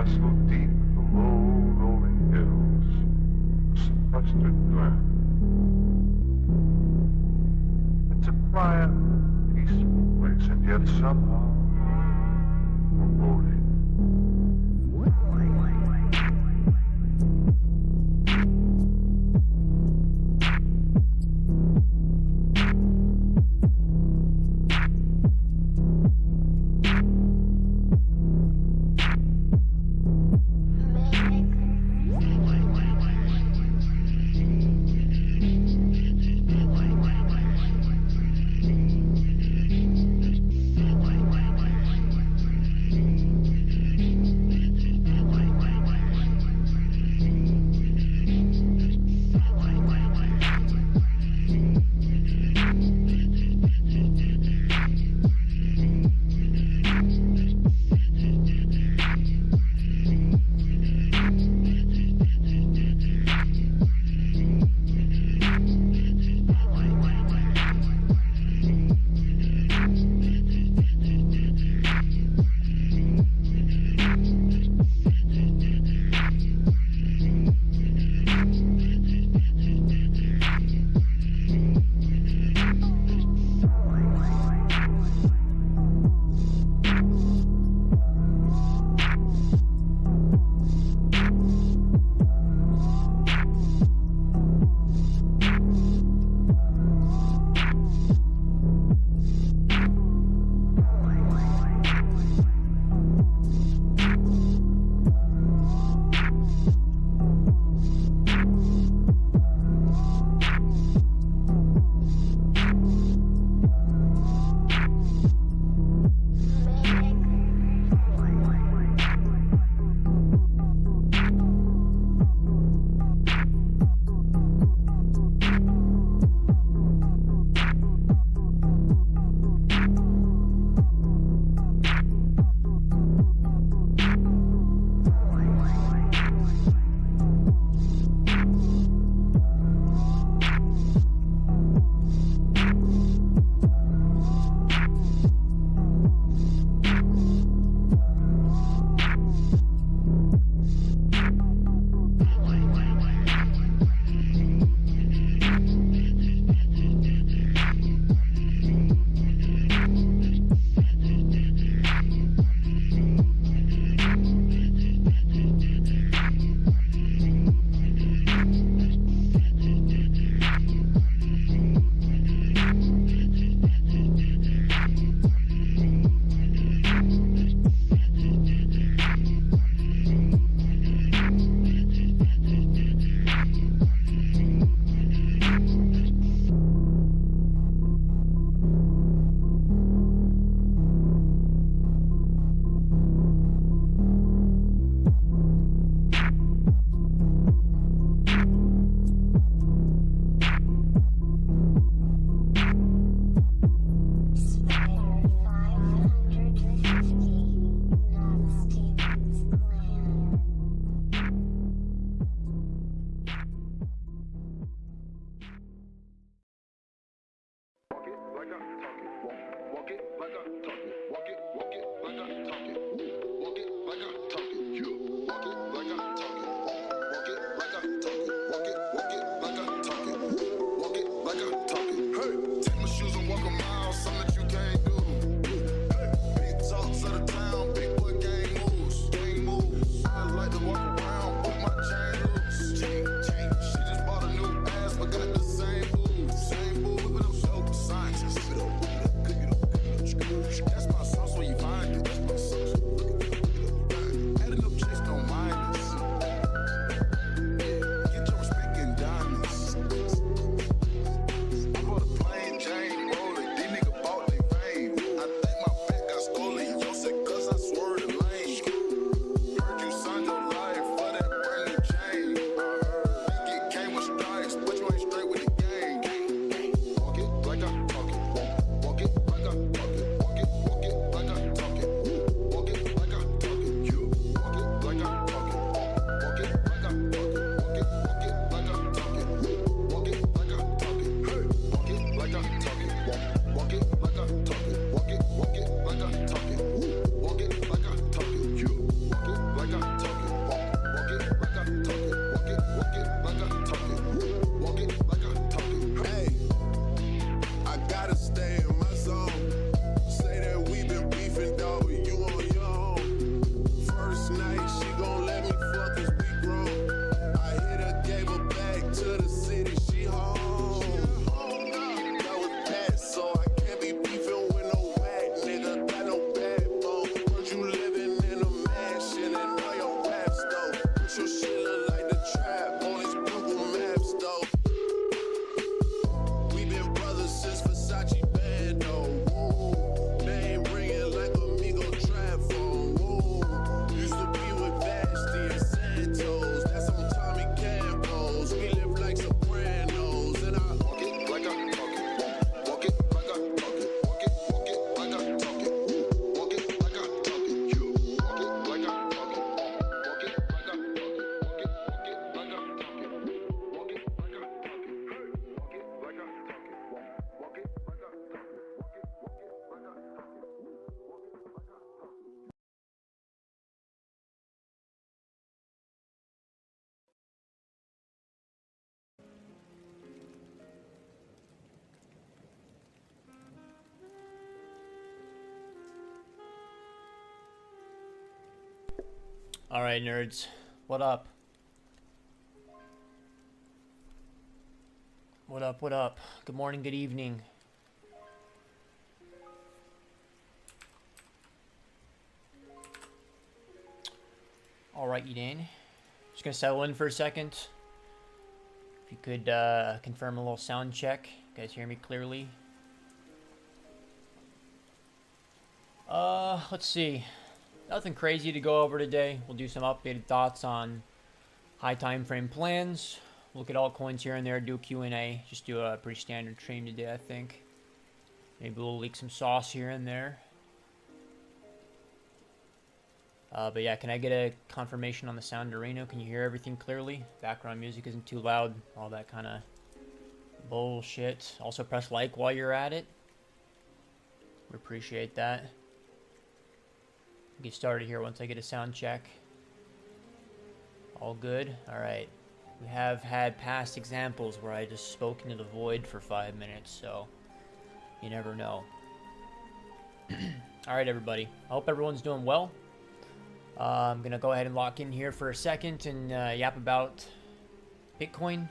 nestle deep in the low rolling hills, a sequestered glen. It's a quiet, peaceful place, and yet somehow foreboding. All right, nerds. What up? What up? What up? Good morning, good evening. All right, you Dan. Just gonna settle in for a second. If you could confirm a little sound check. You guys hear me clearly? Let's see. Nothing crazy to go over today. We'll do some updated thoughts on high time frame plans. Look at altcoins here and there. Do a Q&A. Just do a pretty standard stream today, I think. Maybe we'll leak some sauce here and there. But yeah, can I get a confirmation on the sound arena? Can you hear everything clearly? Background music isn't too loud. All that kind of bullshit. Also press like while you're at it. We appreciate that. Get started here once I get a sound check. All good? Alright. We have had past examples where I just spoke into the void for 5 minutes, so you never know. Alright, everybody. I hope everyone's doing well. I'm going to go ahead and lock in here for a second and yap about Bitcoin.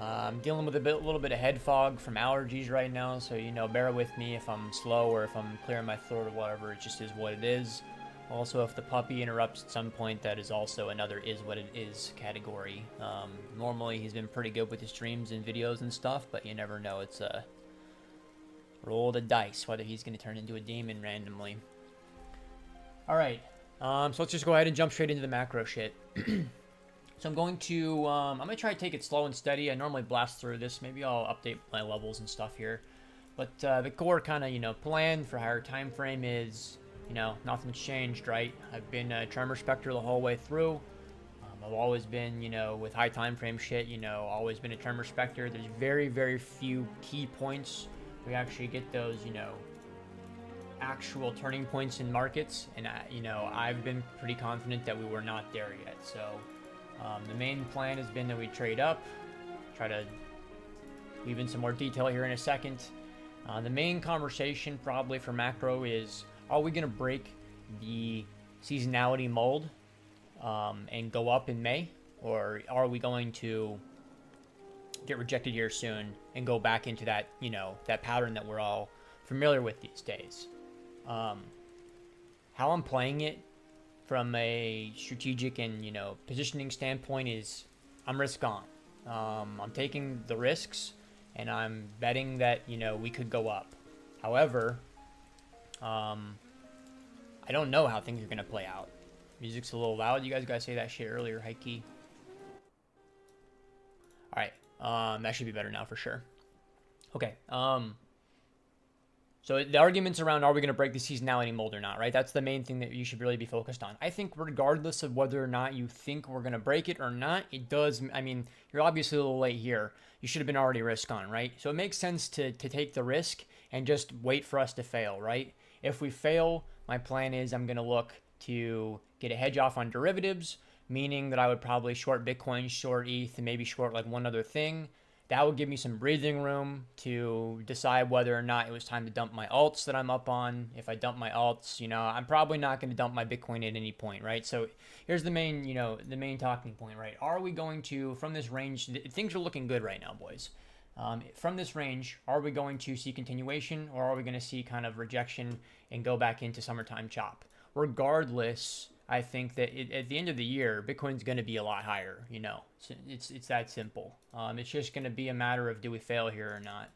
I'm dealing with a little bit of head fog from allergies right now, so, you know, bear with me if I'm slow or if I'm clearing my throat or whatever. It just is what it is. Also, if the puppy interrupts at some point, that is also another is what it is category. Normally, he's been pretty good with his streams and videos and stuff, but you never know. It's a roll of the dice whether he's going to turn into a demon randomly. All right. So let's just go ahead and jump straight into the macro shit. So I'm going to try to take it slow and steady. I normally blast through this. Maybe I'll update my levels and stuff here. But the core kind of, you know, plan for higher time frame is, you know, nothing's changed, right? I've been a tremor specter the whole way through. I've always been, you know, with high time frame shit, you know, always been a tremor specter. There's very, very few key points we actually get those, you know, actual turning points in markets, and you know, I've been pretty confident that we were not there yet. So the main plan has been that we trade up, try to weave in some more detail here in a second. The main conversation probably for macro is, are we going to break the seasonality mold and go up in May, or are we going to get rejected here soon and go back into that, you know, that pattern that we're all familiar with these days? How I'm playing it from a strategic and, you know, positioning standpoint is I'm risk on. I'm taking the risks and I'm betting that, you know, we could go up. However, I don't know how things are going to play out. Music's a little loud. You guys got to say that shit earlier, high key. All right. That should be better now for sure. Okay. So the arguments around, are we going to break the seasonality mold or not, right? That's the main thing that you should really be focused on. I think regardless of whether or not you think we're going to break it or not, it does. I mean, you're obviously a little late here. You should have been already risk on, right? So it makes sense to take the risk and just wait for us to fail, right? If we fail, my plan is I'm going to look to get a hedge off on derivatives, meaning that I would probably short Bitcoin, short ETH, and maybe short like one other thing. That would give me some breathing room to decide whether or not it was time to dump my alts that I'm up on. If I dump my alts, you know, I'm probably not going to dump my Bitcoin at any point, right? So here's the main, you know, the main talking point, right? Are we going to, from this range, things are looking good right now, boys. From this range, are we going to see continuation, or are we going to see kind of rejection and go back into summertime chop? Regardless, I think that at the end of the year, Bitcoin's going to be a lot higher, you know. It's that simple. It's just going to be a matter of, do we fail here or not?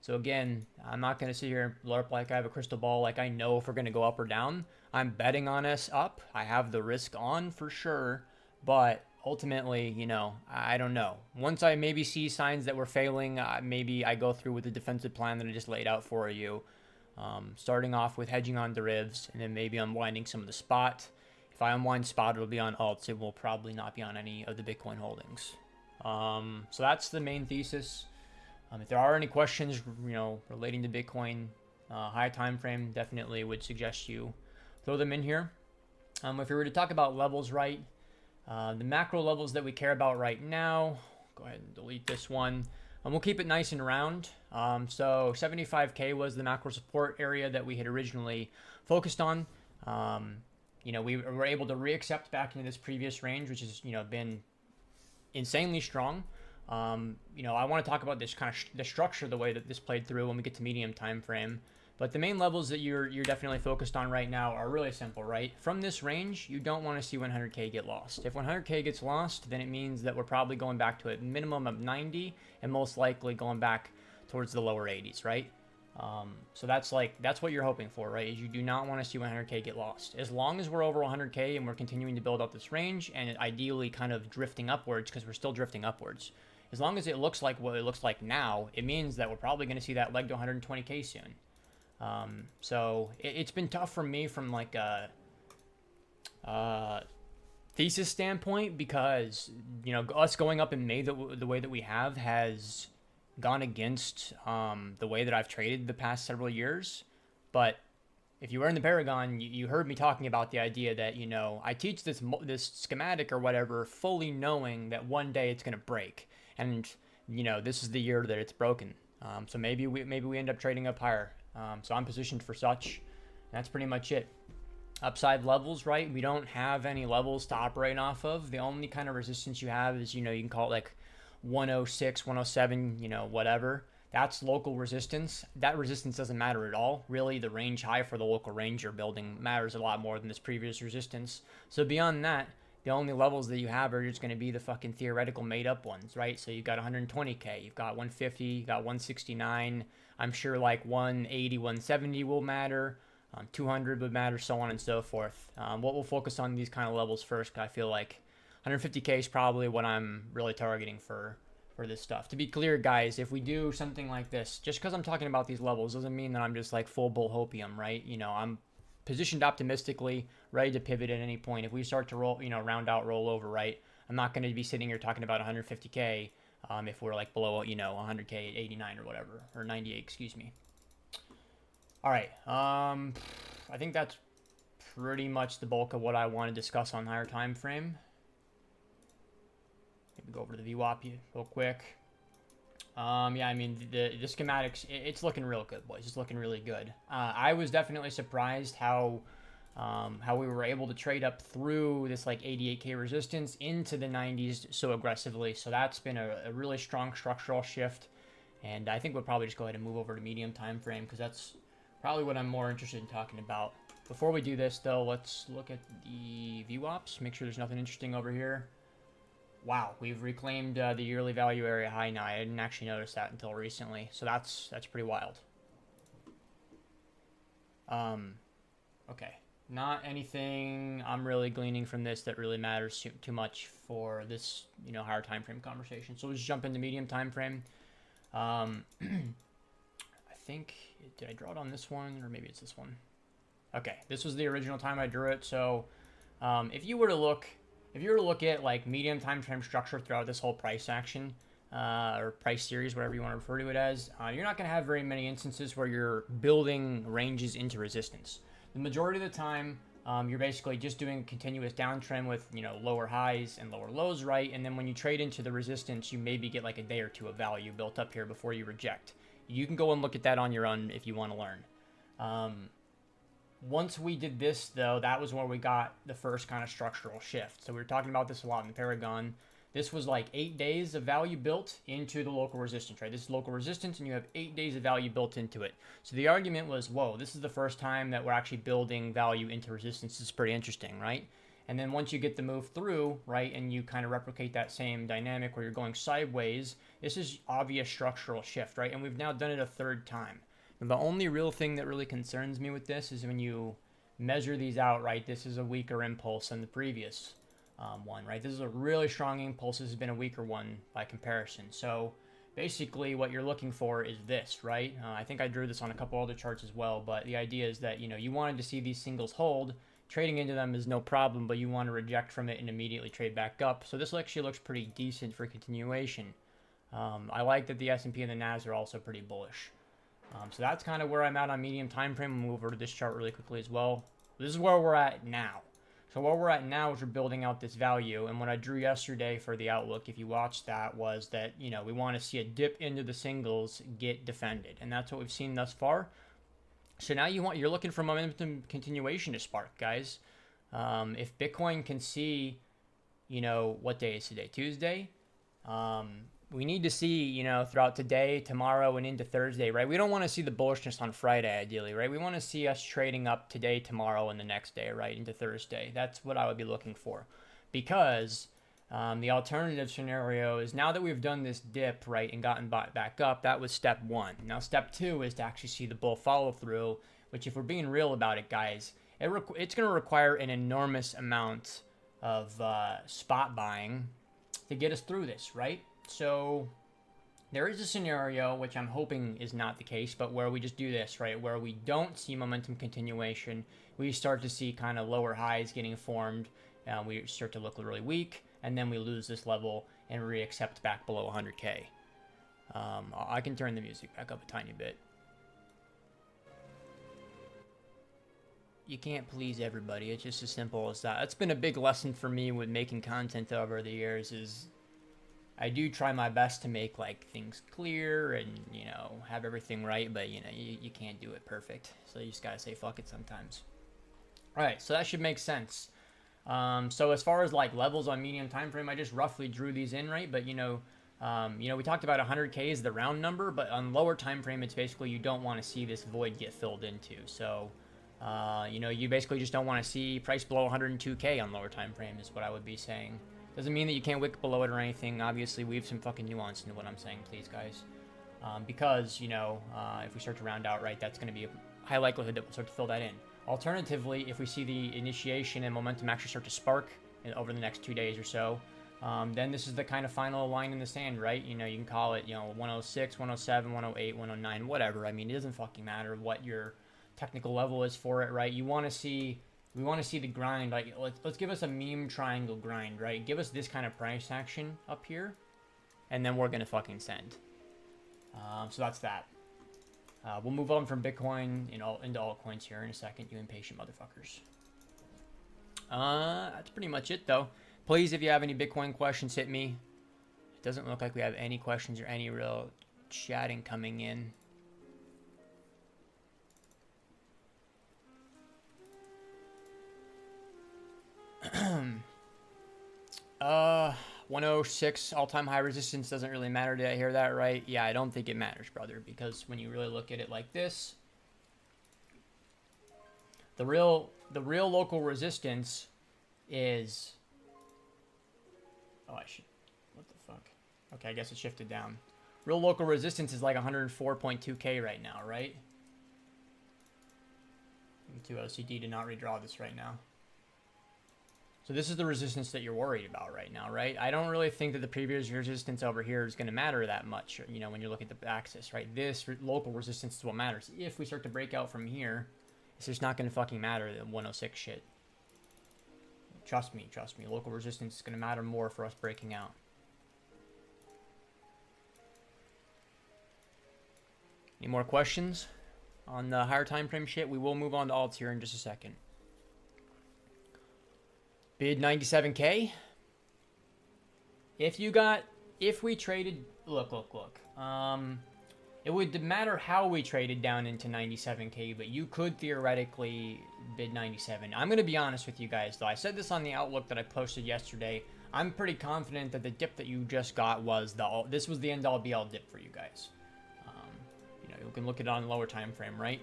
So again, I'm not going to sit here and LARP like I have a crystal ball, like I know if we're going to go up or down. I'm betting on us up. I have the risk on for sure, but ultimately, you know, I don't know. Once I maybe see signs that we're failing, maybe I go through with the defensive plan that I just laid out for you. Starting off with hedging on derivatives, and then maybe unwinding some of the spot. If I unwind spot, it'll be on alts. It will probably not be on any of the Bitcoin holdings. So that's the main thesis. If there are any questions, you know, relating to Bitcoin, high time frame, definitely would suggest you throw them in here. If we were to talk about levels, right, the macro levels that we care about right now, go ahead and delete this one. We'll keep it nice and round. So 75K was the macro support area that we had originally focused on. we were able to reaccept back into this previous range, which has, been insanely strong. I want to talk about this kind of the structure, the way that this played through when we get to medium time frame. But the main levels that you're definitely focused on right now are really simple, right? From this range, you don't want to see 100K get lost. If 100K gets lost, then it means that we're probably going back to a minimum of 90 and most likely going back towards the lower 80s, right? So that's what you're hoping for, right? Is you do not want to see 100K get lost. As long as we're over 100K and we're continuing to build up this range and ideally kind of drifting upwards, because we're still drifting upwards. As long as it looks like what it looks like now, it means that we're probably going to see that leg to 120K soon. So it's been tough for me from like a thesis standpoint, because us going up in May the way that we have has gone against the way that I've traded the past several years. But if you were in the Paragon, you heard me talking about the idea that I teach this schematic or whatever fully knowing that one day it's going to break, and this is the year that it's broken. So maybe we end up trading up higher. So I'm positioned for such. That's pretty much it. Upside levels, right? We don't have any levels to operate off of. The only kind of resistance you have is, you can call it like 106, 107, whatever. That's local resistance. That resistance doesn't matter at all. Really, the range high for the local range you're building matters a lot more than this previous resistance. So beyond that, the only levels that you have are just going to be the fucking theoretical made up ones, right? So you've got 120K, you've got 150, you've got 169. I'm sure like 180, 170 will matter. 200 would matter, so on and so forth. What we'll focus on these kind of levels first, I feel like 150K is probably what I'm really targeting for this stuff. To be clear, guys, if we do something like this, just because I'm talking about these levels doesn't mean that I'm just like full bull hopium, right? I'm positioned optimistically, ready to pivot at any point. If we start to roll, round out, roll over, right? I'm not going to be sitting here talking about 150K if we're like below, 100K at 89 or whatever, or 98, excuse me. All right. I think that's pretty much the bulk of what I want to discuss on higher time frame. Maybe go over to the VWAP real quick. Yeah, I mean, the schematics, it's looking real good, boys. It's looking really good. I was definitely surprised how we were able to trade up through this like 88K resistance into the 90s so aggressively. So that's been a really strong structural shift. And I think we'll probably just go ahead and move over to medium time frame, because that's probably what I'm more interested in talking about. Before we do this, though, let's look at the VWAPs. Make sure there's nothing interesting over here. Wow, we've reclaimed the yearly value area high now. I didn't actually notice that until recently, so that's pretty wild. Okay, not anything I'm really gleaning from this that really matters too much for this higher time frame conversation. So let's jump into medium time frame. I think, did I draw it on this one, or maybe it's this one? Okay, this was the original time I drew it. So if you were to look at like medium time frame structure throughout this whole price action or price series, whatever you want to refer to it as, you're not going to have very many instances where you're building ranges into resistance. The majority of the time, you're basically just doing a continuous downtrend with lower highs and lower lows, right? And then when you trade into the resistance, you maybe get like a day or two of value built up here before you reject. You can go and look at that on your own if you want to learn. Once we did this, though, that was where we got the first kind of structural shift. So we were talking about this a lot in the Paragon. This was like 8 days of value built into the local resistance, right? This is local resistance, and you have 8 days of value built into it. So the argument was, whoa, this is the first time that we're actually building value into resistance. This is pretty interesting, right? And then once you get the move through, right, and you kind of replicate that same dynamic where you're going sideways, this is obvious structural shift, right? And we've now done it a third time. And the only real thing that really concerns me with this is when you measure these out, right? This is a weaker impulse than the previous one, right? This is a really strong impulse. This has been a weaker one by comparison. So basically what you're looking for is this, right? I think I drew this on a couple other charts as well, but the idea is that, you wanted to see these singles hold. Trading into them is no problem, but you want to reject from it and immediately trade back up. So this actually looks pretty decent for continuation. I like that the S&P and the NAS are also pretty bullish. So that's kind of where I'm at on medium time frame. We'll move over to this chart really quickly as well. This is where we're at now. So where we're at now is we're building out this value. And what I drew yesterday for the outlook, if you watched that, was that, we want to see a dip into the singles get defended. And that's what we've seen thus far. So now you're looking for momentum continuation to spark, guys. If Bitcoin can see, what day is today? Tuesday. We need to see, throughout today, tomorrow, and into Thursday, right? We don't want to see the bullishness on Friday, ideally, right? We want to see us trading up today, tomorrow, and the next day, right, into Thursday. That's what I would be looking for. Because the alternative scenario is now that we've done this dip, right, and gotten back up, that was step one. Now, step two is to actually see the bull follow through, which, if we're being real about it, guys, it's going to require an enormous amount of spot buying to get us through this, right? So there is a scenario, which I'm hoping is not the case, but where we just do this, right? Where we don't see momentum continuation, we start to see kind of lower highs getting formed, we start to look really weak, and then we lose this level and re-accept back below 100K. I can turn the music back up a tiny bit. You can't please everybody. It's just as simple as that. It's been a big lesson for me with making content over the years is I do try my best to make like things clear and, have everything right, but you can't do it perfect. So you just gotta say fuck it sometimes. All right, so that should make sense. So as far as like levels on medium time frame, I just roughly drew these in, right? But we talked about 100K is the round number, but on lower time frame, it's basically you don't want to see this void get filled into. So you basically just don't want to see price below 102K on lower time frame is what I would be saying. Doesn't mean that you can't wick below it or anything. Obviously, weave some fucking nuance into what I'm saying, please, guys. Because, if we start to round out, right, that's going to be a high likelihood that we'll start to fill that in. Alternatively, if we see the initiation and momentum actually start to spark over the next 2 days or so, then this is the kind of final line in the sand, right? You can call it, 106, 107, 108, 109, whatever. I mean, it doesn't fucking matter what your technical level is for it, right? We want to see the grind. Like, let's give us a meme triangle grind, right? Give us this kind of price action up here, and then we're gonna fucking send. So that's that. We'll move on from Bitcoin into altcoins here in a second, you impatient motherfuckers. That's pretty much it, though. Please, if you have any Bitcoin questions, hit me. It doesn't look like we have any questions or any real chatting coming in. 106 all-time high resistance doesn't really matter. Did I hear that right? Yeah, I don't think it matters, brother, because when you really look at it like this, the real local resistance is what the fuck? Okay, I guess it shifted down. Real local resistance is like 104.2K right now, right? I'm too OCD to not redraw this right now. So this is the resistance that you're worried about right now, right? I don't really think that the previous resistance over here is going to matter that much, when you look at the axis, right? This local resistance is what matters. If we start to break out from here, it's just not going to fucking matter, the 106 shit. Trust me. Local resistance is going to matter more for us breaking out. Any more questions on the higher time frame shit? We will move on to alts here in just a second. Bid 97K. If we traded, look. It would matter how we traded down into 97K, but you could theoretically bid 97. I'm going to be honest with you guys, though. I said this on the Outlook that I posted yesterday. I'm pretty confident that the dip that you just got was this was the end-all be-all dip for you guys. You can look at it on a lower time frame, right?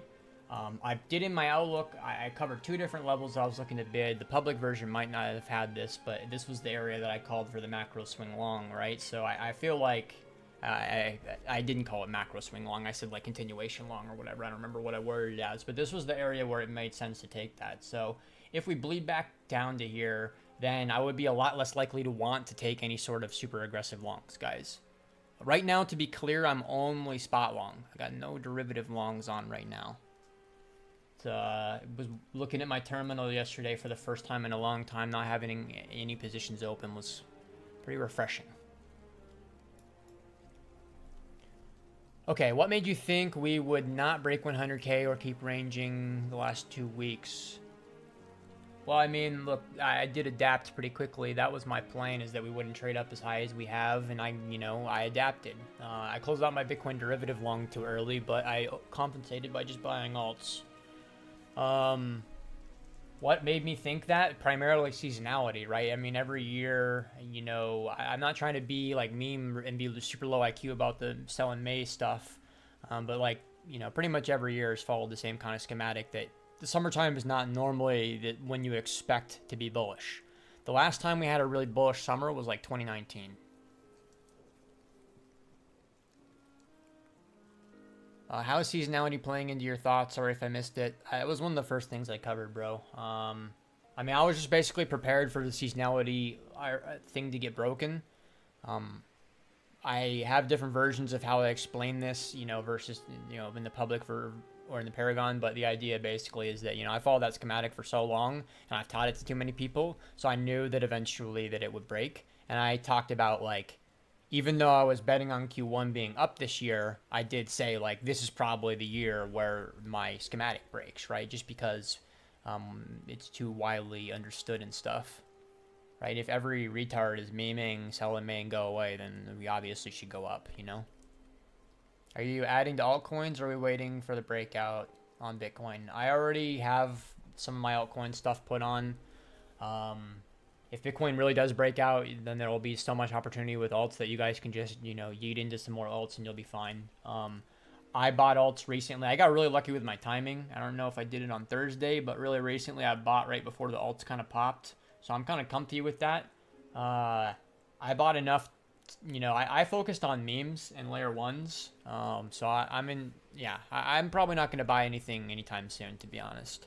I did in my Outlook, I covered 2 different levels that I was looking to bid. The public version might not have had this, but this was the area that I called for the macro swing long, right? So I feel like I didn't call it macro swing long. I said like continuation long or whatever. I don't remember what I worded it as, but this was the area where it made sense to take that. So if we bleed back down to here, then I would be a lot less likely to want to take any sort of super aggressive longs, guys. Right now, to be clear, I'm only spot long. I got no derivative longs on right now. Was looking at my terminal yesterday for the first time in a long time. Not having any positions open was pretty refreshing. Okay, what made you think we would not break 100K or keep ranging the last 2 weeks? Well, I mean, look, I did adapt pretty quickly. That was my plan, is that we wouldn't trade up as high as we have, and I adapted. I closed out my Bitcoin derivative long too early, but I compensated by just buying alts. What made me think that? Primarily seasonality, right? I mean, every year, you know, I'm not trying to be like meme and be super low IQ about the sell in May stuff, but like, you know, pretty much every year has followed the same kind of schematic that the summertime is not normally that when you expect to be bullish. The last time we had a really bullish summer was like 2019. How is seasonality playing into your thoughts? Sorry if I missed it. It was one of the first things I covered, bro. I mean, I was just basically prepared for the seasonality thing to get broken. I have different versions of how I explain this, you know, versus, you know, in the public or in the Paragon. But the idea basically is that, you know, I followed that schematic for so long and I've taught it to too many people. So I knew that eventually that it would break. And I talked about like, even though I was betting on Q1 being up this year, I did say, like, this is probably the year where my schematic breaks, right? Just because it's too widely understood and stuff, right? If every retard is memeing, sell in May and go away, then we obviously should go up, you know? Are you adding to altcoins or are we waiting for the breakout on Bitcoin? I already have some of my altcoin stuff put on. If Bitcoin really does break out, then there will be so much opportunity with alts that you guys can just, you know, yeet into some more alts and you'll be fine. I bought alts recently. I got really lucky with my timing. I don't know if I did it on Thursday, but really recently I bought right before the alts kind of popped. So I'm kind of comfy with that. I bought enough, you know, I focused on memes and layer ones. So I'm probably not going to buy anything anytime soon, to be honest.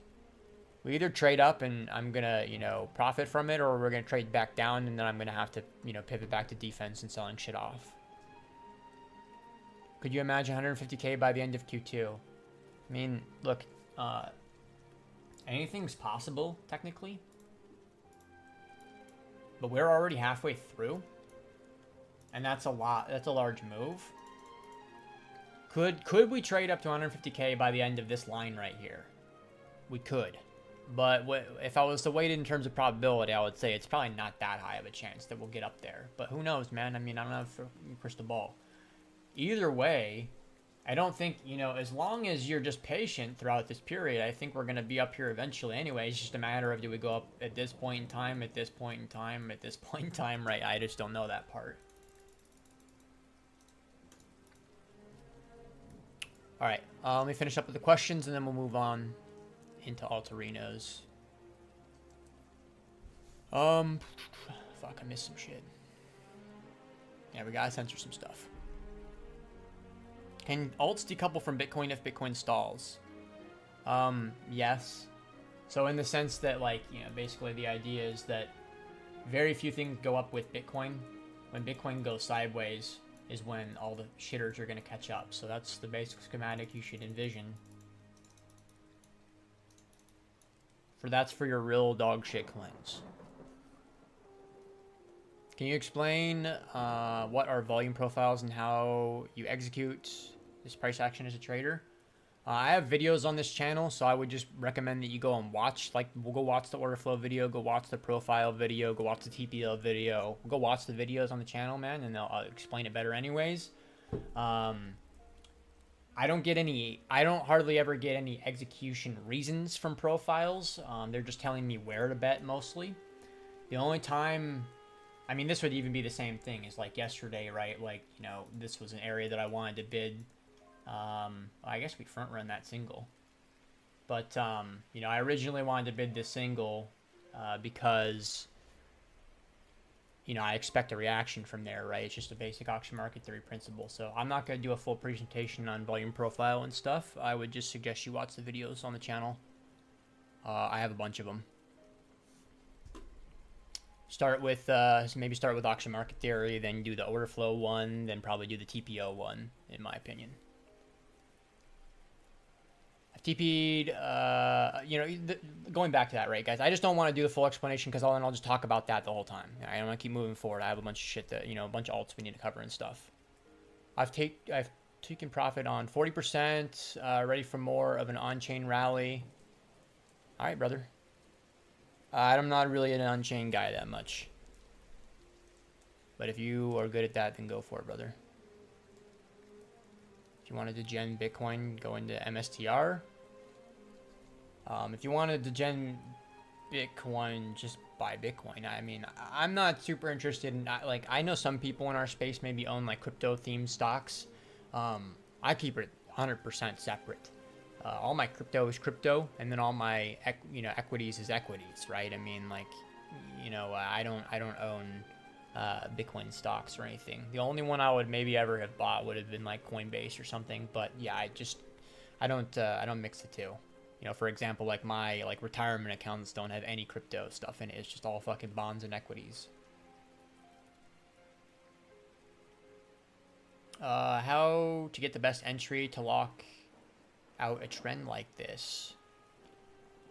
We either trade up and I'm going to, you know, profit from it, or we're going to trade back down and then I'm going to have to, you know, pivot back to defense and selling shit off. Could you imagine 150K by the end of Q2? I mean, look, anything's possible, technically. But we're already halfway through. And that's a lot. That's a large move. Could we trade up to 150K by the end of this line right here? We could. But if I was to weight it in terms of probability, I would say it's probably not that high of a chance that we'll get up there. But who knows, man? I mean, I don't have a crystal ball. Either way, I don't think, you know, as long as you're just patient throughout this period, I think we're going to be up here eventually anyway. It's just a matter of, do we go up at this point in time, at this point in time, at this point in time, right? I just don't know that part. All right, let me finish up with the questions and then we'll move on into Alterinos. Fuck, I missed some shit. Yeah, we gotta censor some stuff. Can alts decouple from Bitcoin if Bitcoin stalls? Yes. So in the sense that, like, you know, basically the idea is that very few things go up with Bitcoin. When Bitcoin goes sideways is when all the shitters are gonna catch up. So that's the basic schematic you should envision. That's for your real dog shit coins. Can you explain what are volume profiles and how you execute this price action as a trader? I have videos on this channel, so I would just recommend that you go and watch. Like, we'll go watch the order flow video, go watch the profile video, go watch the TPL video. Go watch the videos on the channel, man, and I'll explain it better anyways. I don't hardly ever get any execution reasons from profiles. They're just telling me where to bet mostly. The only time, I mean, this would even be the same thing as like yesterday, right? Like, you know, this was an area that I wanted to bid. I guess we front run that single. But, you know, I originally wanted to bid this single because, you know, I expect a reaction from there, right? It's just a basic auction market theory principle. So I'm not going to do a full presentation on volume profile and stuff. I would just suggest you watch the videos on the channel. I have a bunch of them. Maybe start with auction market theory, then do the order flow one, then probably do the TPO one, in my opinion. TP'd, you know, going back to that, right, guys? I just don't want to do the full explanation because I'll just talk about that the whole time. I don't want to keep moving forward. I have a bunch of shit that, you know, a bunch of alts we need to cover and stuff. I've taken profit on 40%, ready for more of an on-chain rally. All right, brother. I'm not really an on-chain guy that much. But if you are good at that, then go for it, brother. If you wanted to gen Bitcoin, go into MSTR. If you wanted to gen Bitcoin, just buy Bitcoin. I mean, I'm not super interested in, like, I know some people in our space maybe own like crypto themed stocks. I keep it 100% separate. All my crypto is crypto, and then all my equities is equities, right? I mean, like, I don't own Bitcoin stocks or anything. The only one I would maybe ever have bought would have been like Coinbase or something. But yeah, I don't mix the two. For example, like my retirement accounts don't have any crypto stuff in it. It's just all fucking bonds and equities. How to get the best entry to lock out a trend like this?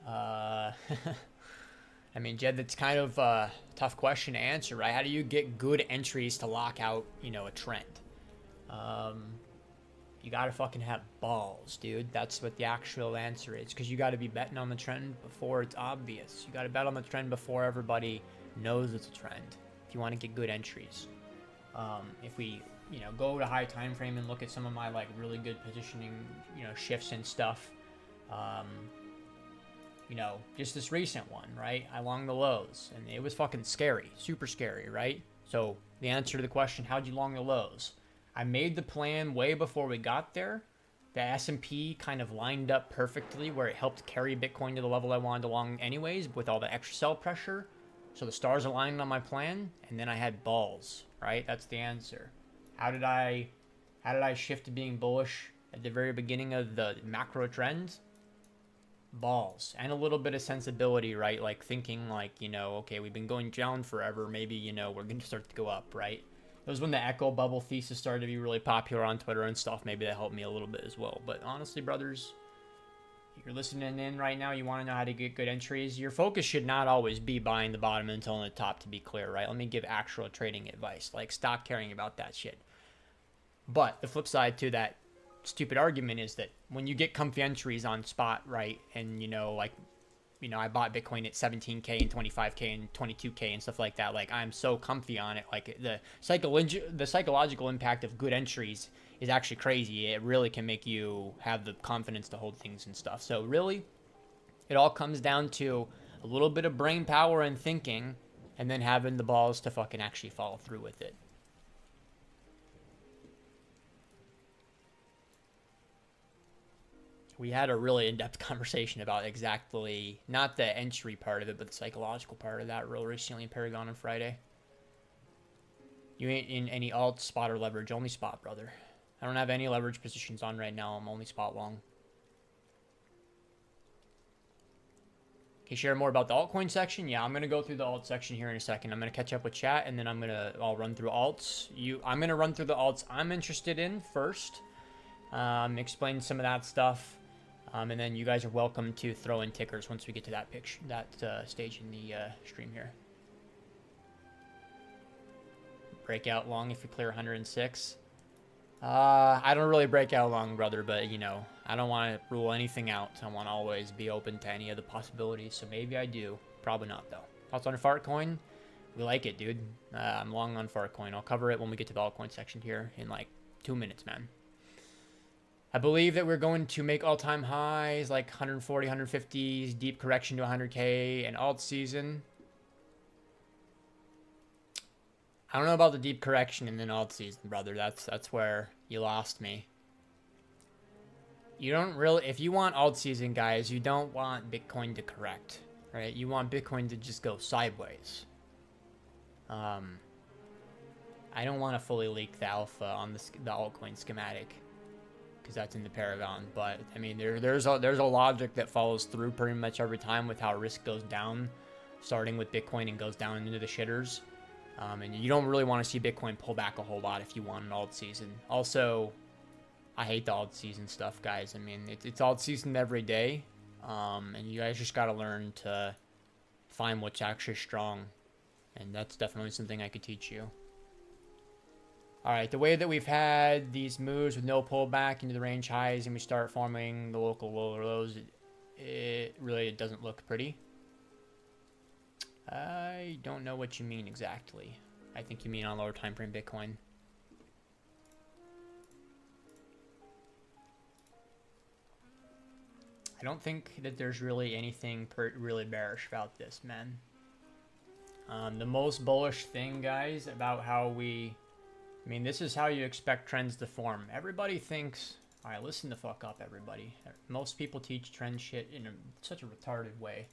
I mean, Jed, that's kind of a tough question to answer, right? How do you get good entries to lock out, a trend? You gotta fucking have balls, dude. That's what the actual answer is. Because you gotta be betting on the trend before it's obvious. You gotta bet on the trend before everybody knows it's a trend. If you want to get good entries. If we, go to high time frame and look at some of my like really good positioning, shifts and stuff. Just this recent one, right? I long the lows, and it was fucking scary, super scary, right? So the answer to the question, how'd you long the lows? I made the plan way before we got there. The S&P kind of lined up perfectly where it helped carry Bitcoin to the level I wanted to long anyways with all the extra sell pressure. So the stars aligned on my plan, and then I had balls, right? That's the answer. How did I shift to being bullish at the very beginning of the macro trends? Balls and a little bit of sensibility, right? Like thinking like, okay, we've been going down forever. Maybe, we're going to start to go up, right? It was when the echo bubble thesis started to be really popular on Twitter and stuff. Maybe that helped me a little bit as well. But honestly, brothers, if you're listening in right now, you want to know how to get good entries. Your focus should not always be buying the bottom until the top, to be clear, right? Let me give actual trading advice. Like, stop caring about that shit. But the flip side to that stupid argument is that when you get comfy entries on spot, right, and I bought Bitcoin at 17K and 25K and 22K and stuff like that, like I'm so comfy on it, like the psychological impact of good entries is actually crazy. It really can make you have the confidence to hold things and stuff. So really, it all comes down to a little bit of brain power and thinking, and then having the balls to fucking actually follow through with it. We had a really in-depth conversation about exactly, not the entry part of it, but the psychological part of that real recently in Paragon on Friday. You ain't in any alt, spot, or leverage, only spot, brother. I don't have any leverage positions on right now. I'm only spot long. Can you share more about the altcoin section? Yeah, I'm going to go through the alt section here in a second. I'm going to catch up with chat, and then I'll run through alts. I'm going to run through the alts I'm interested in first. Explain some of that stuff. And then you guys are welcome to throw in tickers once we get to that stage in the stream here. Breakout long if you clear 106. I don't really break out long, brother, but I don't want to rule anything out. I want to always be open to any of the possibilities. So maybe I do. Probably not though. Thoughts on Fartcoin? We like it, dude. I'm long on Fartcoin. I'll cover it when we get to the altcoin section here in like 2 minutes, man. I believe that we're going to make all-time highs like 140, 150s, deep correction to 100K, and alt season. I don't know about the deep correction and then alt season, brother. That's where you lost me. You don't really, if you want alt season, guys, you don't want Bitcoin to correct, right? You want Bitcoin to just go sideways. I don't want to fully leak the alpha on the altcoin schematic, because that's in the Paragon. But I mean, there's a logic that follows through pretty much every time with how risk goes down, starting with Bitcoin and goes down into the shitters. And you don't really want to see Bitcoin pull back a whole lot if you want an alt season. Also, I hate the alt season stuff, guys. I mean, it's alt season every day, and you guys just got to learn to find what's actually strong, and that's definitely something I could teach you. All right, the way that we've had these moves with no pullback into the range highs and we start forming the local lows, it really doesn't look pretty. I don't know what you mean exactly. I think you mean on lower time frame Bitcoin. I don't think that there's really anything really bearish about this, man. The most bullish thing, guys, about how I mean, this is how you expect trends to form. Everybody thinks, all right, listen the fuck up, everybody. Most people teach trend shit in such a retarded way.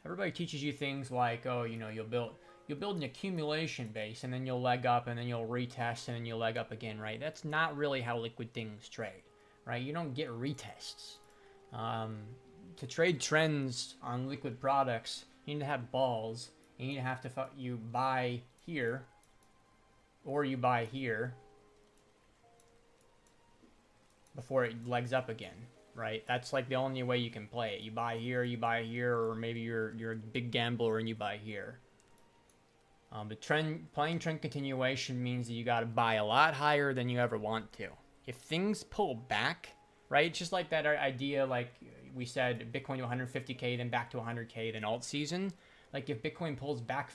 Everybody teaches you things like, oh, you know, you'll build an accumulation base, and then you'll leg up, and then you'll retest, and then you'll leg up again, right? That's not really how liquid things trade, right? You don't get retests. To trade trends on liquid products, you need to have balls. You need to have to you buy here, or you buy here before it legs up again, right? That's like the only way you can play it. You buy here, or maybe you're a big gambler and you buy here. But playing trend continuation means that you got to buy a lot higher than you ever want to. If things pull back, right? It's just like that idea, like we said, Bitcoin to 150K, then back to 100K, then alt season. Like if Bitcoin pulls back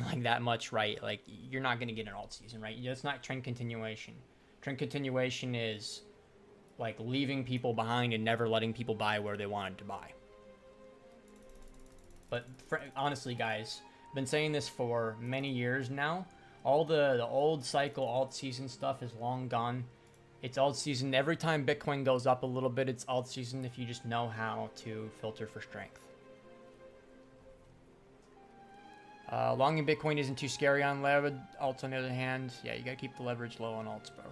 like that much, right? Like you're not going to get an alt season, right? That's not trend continuation. Trend continuation is like leaving people behind and never letting people buy where they wanted to buy. But honestly, guys, I've been saying this for many years now. All the old cycle alt season stuff is long gone. It's alt season. Every time Bitcoin goes up a little bit, it's alt season if you just know how to filter for strength. Long in Bitcoin isn't too scary on leverage. Alts, on the other hand, yeah, you gotta keep the leverage low on alts, bro.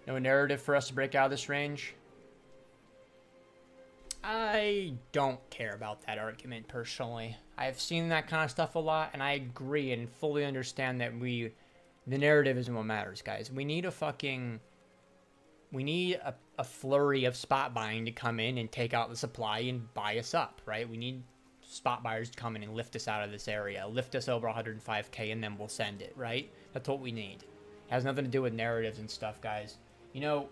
No narrative for us to break out of this range. I don't care about that argument personally. I've seen that kind of stuff a lot, and I agree and fully understand that the narrative isn't what matters, guys. We need a flurry of spot buying to come in and take out the supply and buy us up, right? We need spot buyers to come in and lift us out of this area, lift us over 105K, and then we'll send it, right? That's what we need. It has nothing to do with narratives and stuff, guys. You know,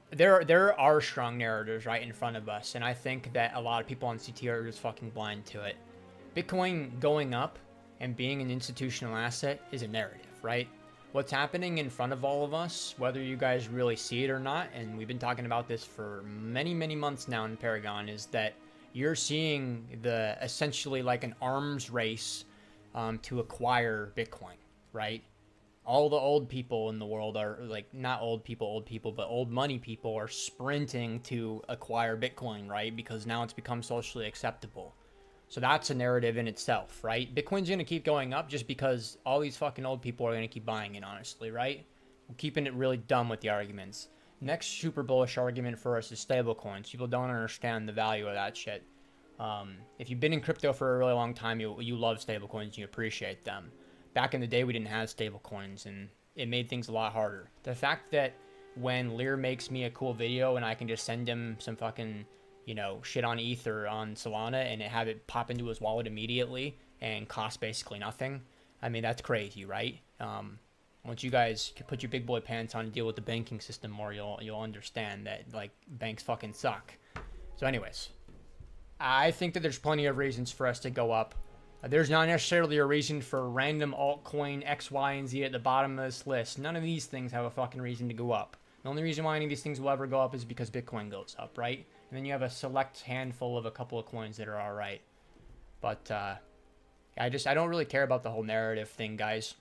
there are strong narratives right in front of us, and I think that a lot of people on CTR are just fucking blind to it. Bitcoin going up and being an institutional asset is a narrative, right? What's happening in front of all of us, whether you guys really see it or not, and we've been talking about this for many, many months now in Paragon, is that you're seeing essentially like an arms race to acquire Bitcoin, right? All the old people in the world are like, not old people, but old money people are sprinting to acquire Bitcoin, right? Because now it's become socially acceptable. So that's a narrative in itself, right? Bitcoin's going to keep going up just because all these fucking old people are going to keep buying it, honestly, right? We're keeping it really dumb with the arguments. Next super bullish argument for us is stablecoins. People don't understand the value of that shit. If you've been in crypto for a really long time, you love stablecoins, you appreciate them. Back in the day, we didn't have stablecoins, and it made things a lot harder. The fact that when Lear makes me a cool video and I can just send him some fucking, you know, shit on ETH or on Solana and have it pop into his wallet immediately and cost basically nothing, I mean, that's crazy, right? Once you guys put your big boy pants on and deal with the banking system more, you'll understand that, like, banks fucking suck. So anyways, I think that there's plenty of reasons for us to go up. There's not necessarily a reason for random altcoin X, Y, and Z at the bottom of this list. None of these things have a fucking reason to go up. The only reason why any of these things will ever go up is because Bitcoin goes up, right? And then you have a select handful of a couple of coins that are all right. But I don't really care about the whole narrative thing, guys.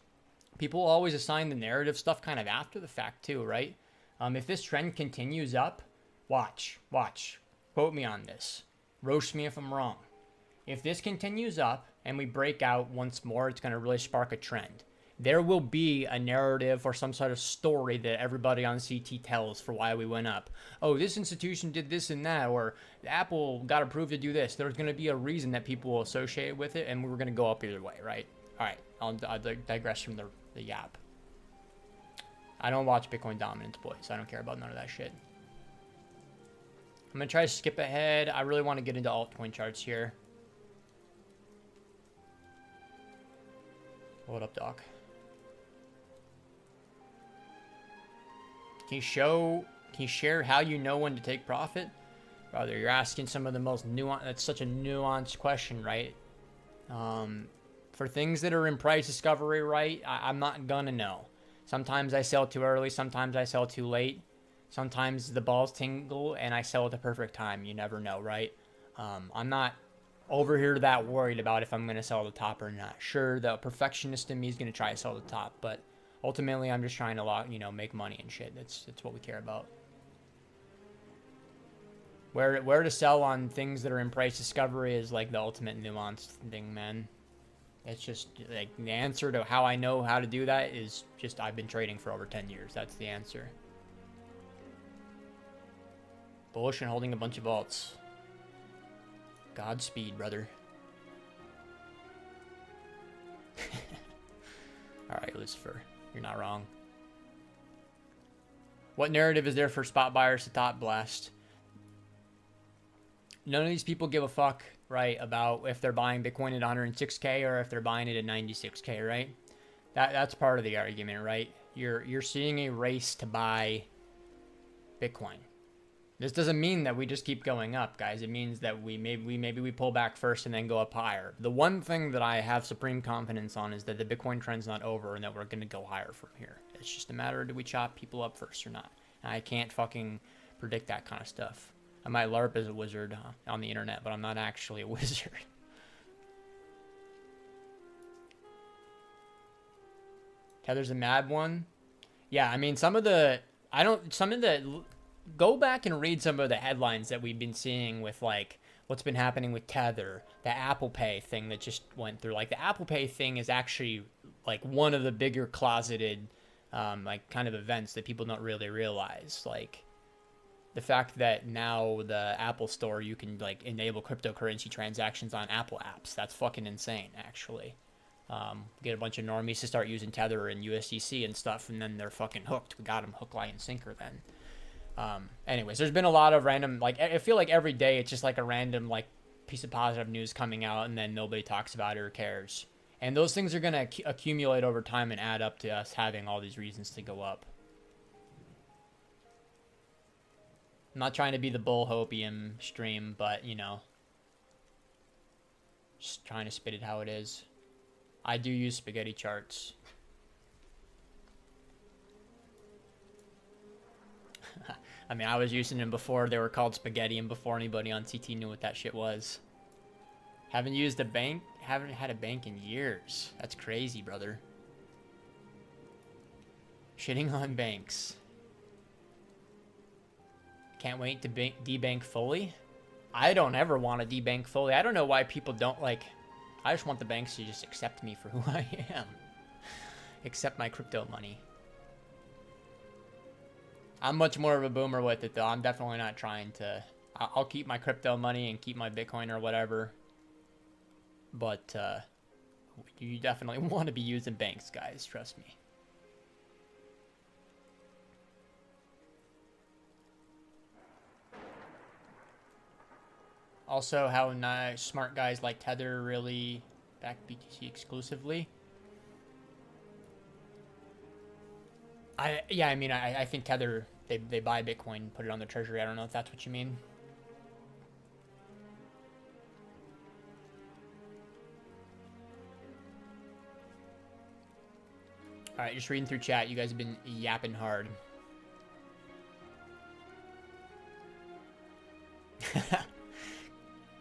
People always assign the narrative stuff kind of after the fact too, right? If this trend continues up, watch. Quote me on this. Roast me if I'm wrong. If this continues up and we break out once more, it's going to really spark a trend. There will be a narrative or some sort of story that everybody on CT tells for why we went up. Oh, this institution did this and that, or Apple got approved to do this. There's going to be a reason that people will associate with it, and we're going to go up either way, right? All right, I'll digress from the yap. I don't watch Bitcoin dominance, boys. I don't care about none of that shit. I'm going to try to skip ahead. I really want to get into altcoin charts here. What up, Doc? Can you share how you know when to take profit? Brother, you're asking some of the most nuanced, that's such a nuanced question, right? For things that are in price discovery, right, I'm not gonna know. Sometimes I sell too early, sometimes I sell too late. Sometimes the balls tingle and I sell at the perfect time. You never know, right? I'm not over here that worried about if I'm going to sell the top or not. Sure, the perfectionist in me is going to try to sell the top, but ultimately I'm just trying to make money and shit. That's what we care about. Where to sell on things that are in price discovery is like the ultimate nuanced thing, man. It's just like the answer to how I know how to do that is just I've been trading for over 10 years. That's the answer. Bullish and holding a bunch of alts. Godspeed, brother. Alright, Lucifer. You're not wrong. What narrative is there for spot buyers to top blast? None of these people give a fuck, right, about if they're buying Bitcoin at 106K or if they're buying it at 96K, right? That's part of the argument, right? You're seeing a race to buy Bitcoin. This doesn't mean that we just keep going up, guys. It means that maybe we pull back first and then go up higher. The one thing that I have supreme confidence on is that the Bitcoin trend's not over and that we're going to go higher from here. It's just a matter of do we chop people up first or not. And I can't fucking predict that kind of stuff. I might LARP as a wizard on the internet, but I'm not actually a wizard. Tether's a mad one. Yeah, I mean, go back and read some of the headlines that we've been seeing with like what's been happening with Tether, the Apple Pay thing that just went through. Like the Apple Pay thing is actually like one of the bigger closeted like kind of events that people don't really realize. Like the fact that now the Apple Store, you can like enable cryptocurrency transactions on Apple apps. That's fucking insane, actually. Get a bunch of normies to start using Tether and USDC and stuff, and then they're fucking hooked. We got them hook, line, and sinker then. Anyways, there's been a lot of random, like, I feel like every day it's just like a random, like, piece of positive news coming out, and then nobody talks about it or cares. And those things are going to accumulate over time and add up to us having all these reasons to go up. I'm not trying to be the bull hopium stream, but, you know, just trying to spit it how it is. I do use spaghetti charts. I mean, I was using them before they were called spaghetti and before anybody on CT knew what that shit was. Haven't used a bank, haven't had a bank in years. That's crazy, brother. Shitting on banks. Can't wait to debank fully. I don't ever want to debank fully. I don't know why people don't like. I just want the banks to just accept me for who I am. Accept my crypto money. I'm much more of a boomer with it though. I'm definitely not trying to. I'll keep my crypto money and keep my Bitcoin or whatever. But you definitely want to be using banks, guys. Trust me. Also, how nice, smart guys like Tether really back BTC exclusively. I mean, I think Tether, they buy Bitcoin, put it on their treasury. I don't know if that's what you mean. All right, just reading through chat. You guys have been yapping hard.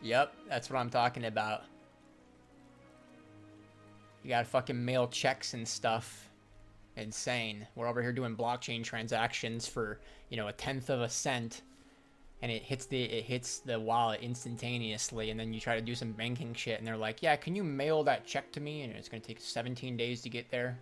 Yep, that's what I'm talking about. You gotta fucking mail checks and stuff. Insane. We're over here doing blockchain transactions for, you know, 1/10 of a cent, and it hits the wallet instantaneously, and then you try to do some banking shit, and they're like, yeah, can you mail that check to me? And it's gonna take 17 days to get there.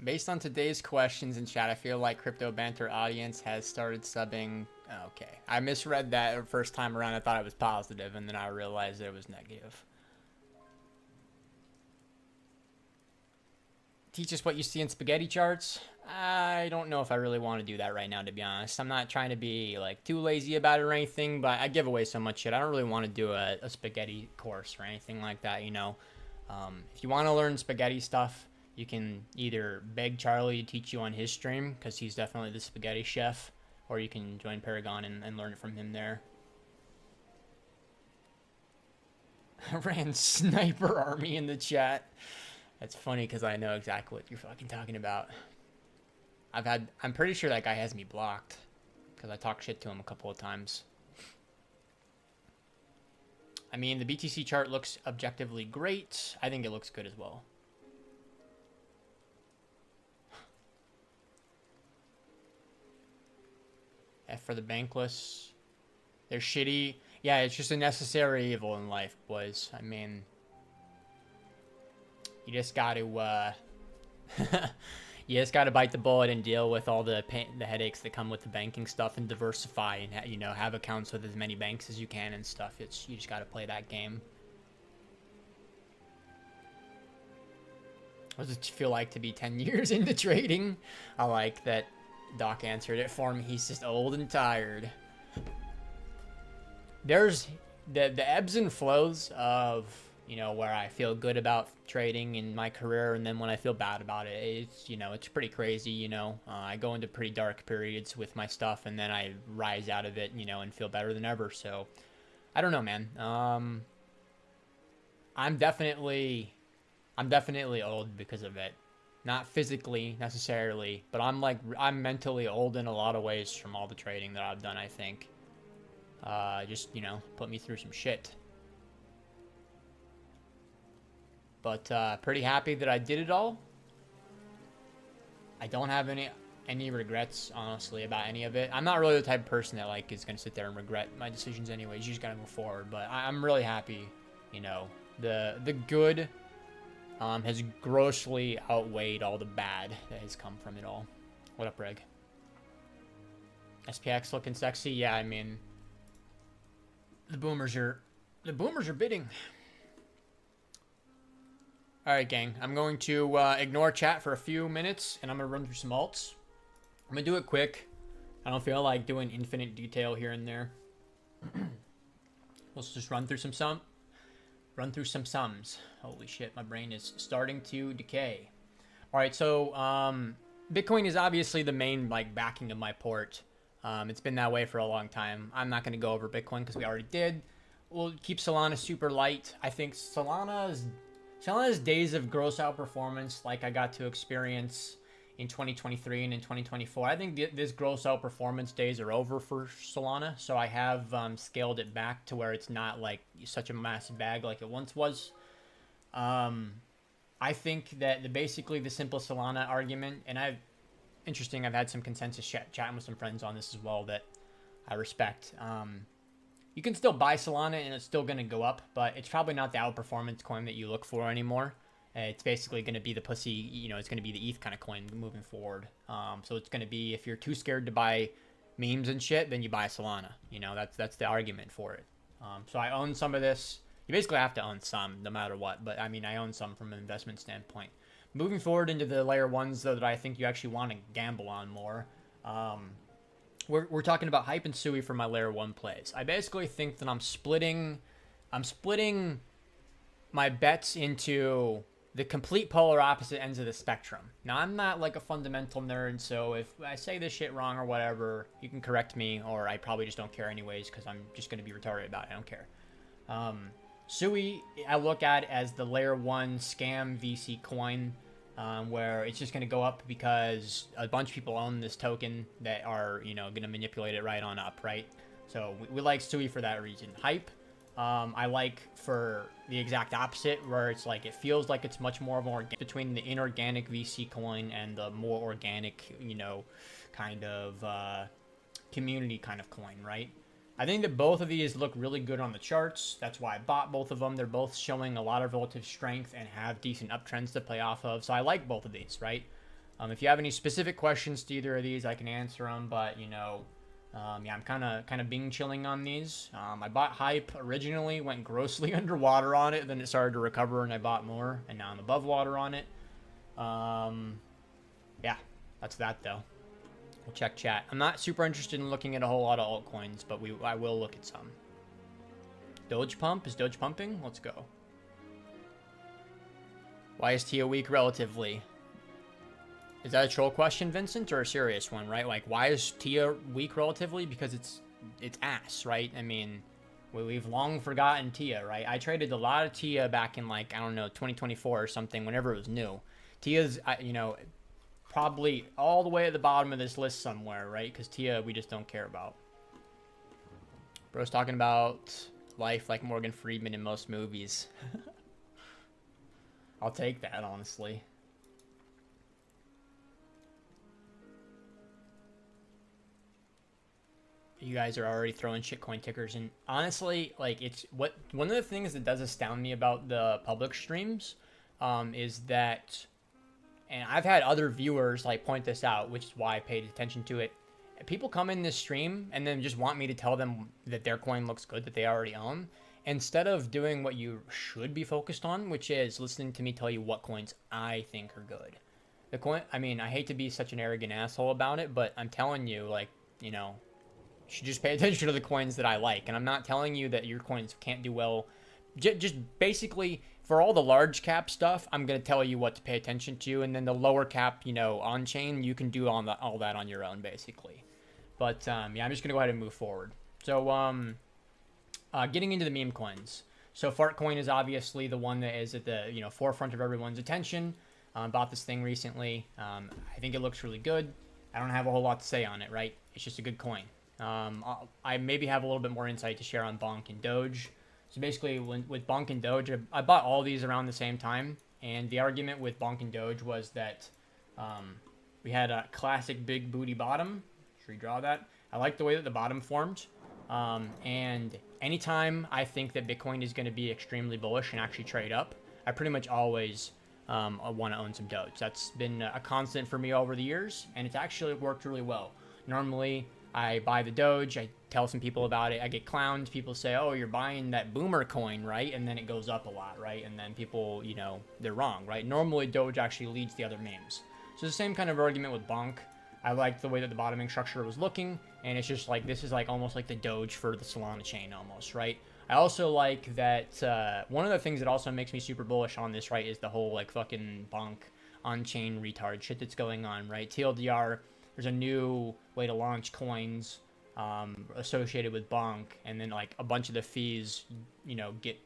Based on today's questions in chat, I feel like Crypto Banter audience has started subbing. Okay, I misread that the first time around. I thought it was positive, and then I realized it was negative. Teach us what you see in spaghetti charts. I don't know if I really want to do that right now, to be honest. I'm not trying to be like too lazy about it or anything, but I give away so much shit. I don't really want to do a spaghetti course or anything like that, you know. If you want to learn spaghetti stuff, You can either beg Charlie to teach you on his stream, because he's definitely the spaghetti chef, or you can join Paragon and learn it from him there. I ran Sniper Army in the chat. That's funny because I know exactly what you're fucking talking about. I'm pretty sure that guy has me blocked because I talked shit to him a couple of times. I mean, the BTC chart looks objectively great. I think it looks good as well. F for the bankless. They're shitty. Yeah, it's just a necessary evil in life, boys. I mean, you just got to, you just got to bite the bullet and deal with all the headaches that come with the banking stuff and diversify and, you know, have accounts with as many banks as you can and stuff. You just got to play that game. What does it feel like to be 10 years into trading? I like that Doc answered it for me. He's just old and tired. There's the ebbs and flows of, you know, where I feel good about trading in my career, and then when I feel bad about it, it's, you know, it's pretty crazy, you know. I go into pretty dark periods with my stuff, and then I rise out of it, you know, and feel better than ever. So I don't know, man. I'm definitely old because of it. Not physically necessarily, but I'm mentally old in a lot of ways from all the trading that I've done, I think. Just, you know, put me through some shit. But pretty happy that I did it all. I don't have any regrets, honestly, about any of it. I'm not really the type of person that, like, is gonna sit there and regret my decisions anyways. You just gotta move forward. But I'm really happy, you know. The good has grossly outweighed all the bad that has come from it all. What up, Reg? SPX looking sexy? Yeah, I mean, the boomers are bidding. All right, gang. I'm going to ignore chat for a few minutes, and I'm gonna run through some alts. I'm gonna do it quick. I don't feel like doing infinite detail here and there. Let's just run through some sums. Holy shit, my brain is starting to decay. All right, so Bitcoin is obviously the main, like, backing of my port. It's been that way for a long time. I'm not going to go over Bitcoin because we already did. We'll keep Solana super light. I think Solana's days of gross outperformance, like I got to experience in 2023 and in 2024, I think this gross outperformance days are over for Solana. So I have scaled it back to where it's not like such a massive bag like it once was. I think that basically the simple Solana argument, and I've had some consensus chatting with some friends on this as well that I respect. You can still buy Solana and it's still going to go up, but it's probably not the outperformance coin that you look for anymore. It's basically going to be the pussy, you know, it's going to be the ETH kind of coin moving forward. So it's going to be, if you're too scared to buy memes and shit, then you buy Solana. You know, that's the argument for it. So I own some of this. You basically have to own some no matter what, but I mean, I own some from an investment standpoint. Moving forward into the layer ones, though, that I think you actually want to gamble on more. We're talking about Hype and Sui for my layer 1 plays. I basically think that I'm splitting my bets into the complete polar opposite ends of the spectrum. Now, I'm not like a fundamental nerd, so if I say this shit wrong or whatever, you can correct me, or I probably just don't care anyways because I'm just going to be retarded about it. I don't care. Sui, I look at as the layer 1 scam VC coin, where it's just going to go up because a bunch of people own this token that are, you know, going to manipulate it right on up, right? So we like Sui for that reason. Hype, I like for the exact opposite, where it's like it feels like it's much more of an between the inorganic VC coin and the more organic, you know, kind of community kind of coin, right? I think that both of these look really good on the charts. That's why I bought both of them. They're both showing a lot of relative strength and have decent uptrends to play off of. So I like both of these, right? If you have any specific questions to either of these, I can answer them. But, you know, yeah, I'm kind of being chilling on these. I bought Hype originally, went grossly underwater on it. Then it started to recover and I bought more. And now I'm above water on it. Yeah, that's that though. We'll check chat. I'm not super interested in looking at a whole lot of altcoins, but I will look at some. Doge pump? Is Doge pumping? Let's go. Why is T a weak relatively? Is that a troll question, Vincent, or a serious one, right? Like, why is Tia weak relatively? Because it's ass, right? I mean, we've long forgotten Tia, right? I traded a lot of Tia back in, like, I don't know, 2024 or something, whenever it was new. Tia's, you know, probably all the way at the bottom of this list somewhere, right? Because Tia, we just don't care about. Bro's talking about life like Morgan Freeman in most movies. I'll take that, honestly. You guys are already throwing shitcoin tickers, and honestly, like, it's what one of the things that does astound me about the public streams is that, and I've had other viewers like point this out, which is why I paid attention to it. People come in this stream and then just want me to tell them that their coin looks good that they already own, instead of doing what you should be focused on, which is listening to me tell you what coins I think are good. The coin, I mean, I hate to be such an arrogant asshole about it, but I'm telling you, like, you know, you should just pay attention to the coins that I like. And I'm not telling you that your coins can't do well. Just basically, for all the large cap stuff, I'm going to tell you what to pay attention to. And then the lower cap, you know, on chain, you can do all that on your own, basically. But, yeah, I'm just going to go ahead and move forward. So, getting into the meme coins. So, Fartcoin is obviously the one that is at the, you know, forefront of everyone's attention. Bought this thing recently. I think it looks really good. I don't have a whole lot to say on it, right? It's just a good coin. I maybe have a little bit more insight to share on Bonk and Doge. So basically, with Bonk and Doge, I bought all these around the same time. And the argument with Bonk and Doge was that we had a classic big booty bottom. Should redraw that. I like the way that the bottom formed. And anytime I think that Bitcoin is going to be extremely bullish and actually trade up, I pretty much always want to own some Doge. That's been a constant for me over the years, and it's actually worked really well. Normally, I buy the Doge, I tell some people about it, I get clowned, people say, oh, you're buying that boomer coin, right? And then it goes up a lot, right? And then people, you know, they're wrong, right? Normally, Doge actually leads the other memes. So the same kind of argument with Bonk. I like the way that the bottoming structure was looking, and it's just like, this is like almost like the Doge for the Solana chain almost, right? I also like that, one of the things that also makes me super bullish on this, right, is the whole like fucking Bonk on-chain retard shit that's going on, right? TLDR, there's a new way to launch coins associated with Bonk, and then like a bunch of the fees, you know, get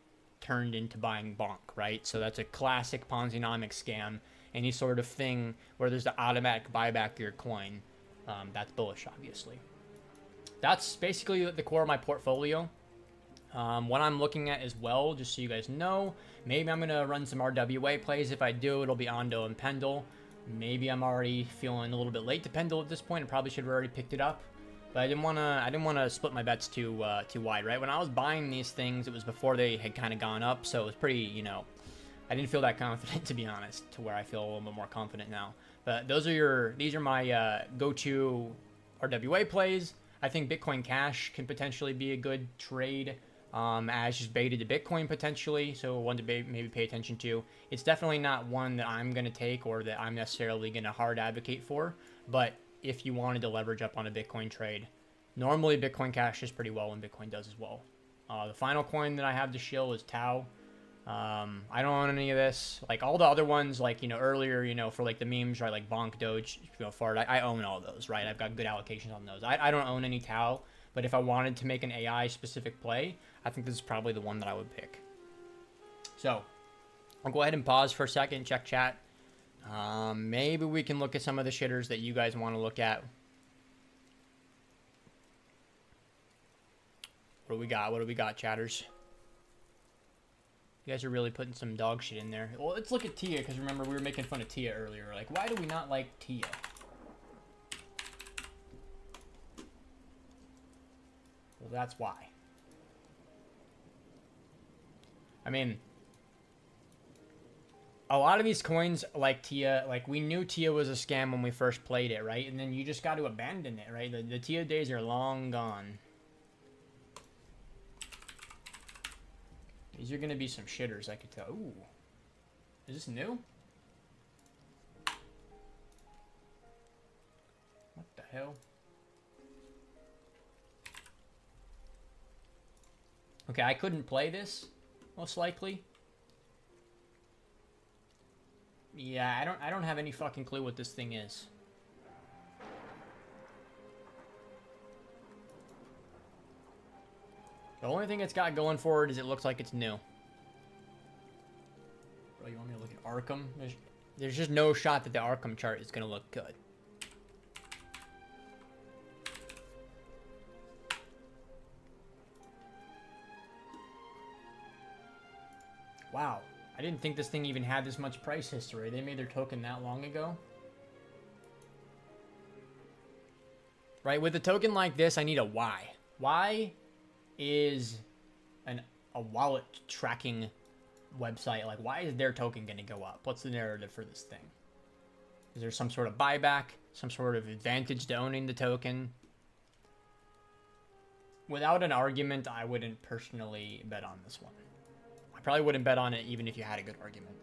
turned into buying Bonk, right? So that's a classic Ponzi-nomic scam. Any sort of thing where there's the automatic buyback of your coin, that's bullish, obviously. That's basically the core of my portfolio. What I'm looking at as well, just so you guys know, maybe I'm going to run some RWA plays. If I do, it'll be Ondo and Pendle. Maybe I'm already feeling a little bit late to Pendle at this point. I probably should have already picked it up. But I didn't want to split my bets too wide, right? When I was buying these things, it was before they had kind of gone up, so it was pretty, you know, I didn't feel that confident, to be honest, to where I feel a little bit more confident now. But these are my go-to RWA plays. I think Bitcoin Cash can potentially be a good trade as just baited to Bitcoin potentially, so one to maybe pay attention to. It's definitely not one that I'm going to take or that I'm necessarily going to hard advocate for, but if you wanted to leverage up on a Bitcoin trade, normally Bitcoin Cash does pretty well and Bitcoin does as well. The final coin that I have to shill is Tau. I don't own any of this. Like all the other ones, like, you know, earlier, you know, for like the memes, right, like Bonk, Doge, you know, Fart, I own all those, right? I've got good allocations on those. I don't own any Tau, but if I wanted to make an AI specific play, I think this is probably the one that I would pick. So I'll go ahead and pause for a second, check chat. Maybe we can look at some of the shitters that you guys want to look at. What do we got? What do we got, chatters? You guys are really putting some dog shit in there. Well, let's look at Tia, because remember, we were making fun of Tia earlier. Like, why do we not like Tia? Well, that's why. I mean, a lot of these coins like Tia, like we knew Tia was a scam when we first played it, right? And then you just got to abandon it, right? The Tia days are long gone. These are going to be some shitters, I could tell. Ooh. Is this new? What the hell? Okay, I couldn't play this, most likely. Yeah, I don't have any fucking clue what this thing is. The only thing it's got going for it is it looks like it's new. Bro, you want me to look at Arkham? There's just no shot that the Arkham chart is gonna look good. Wow, I didn't think this thing even had this much price history. They made their token that long ago. Right, with a token like this, I need a why. Why is a wallet tracking website, like, why is their token going to go up? What's the narrative for this thing? Is there some sort of buyback, some sort of advantage to owning the token? Without an argument, I wouldn't personally bet on this one. I probably wouldn't bet on it even if you had a good argument.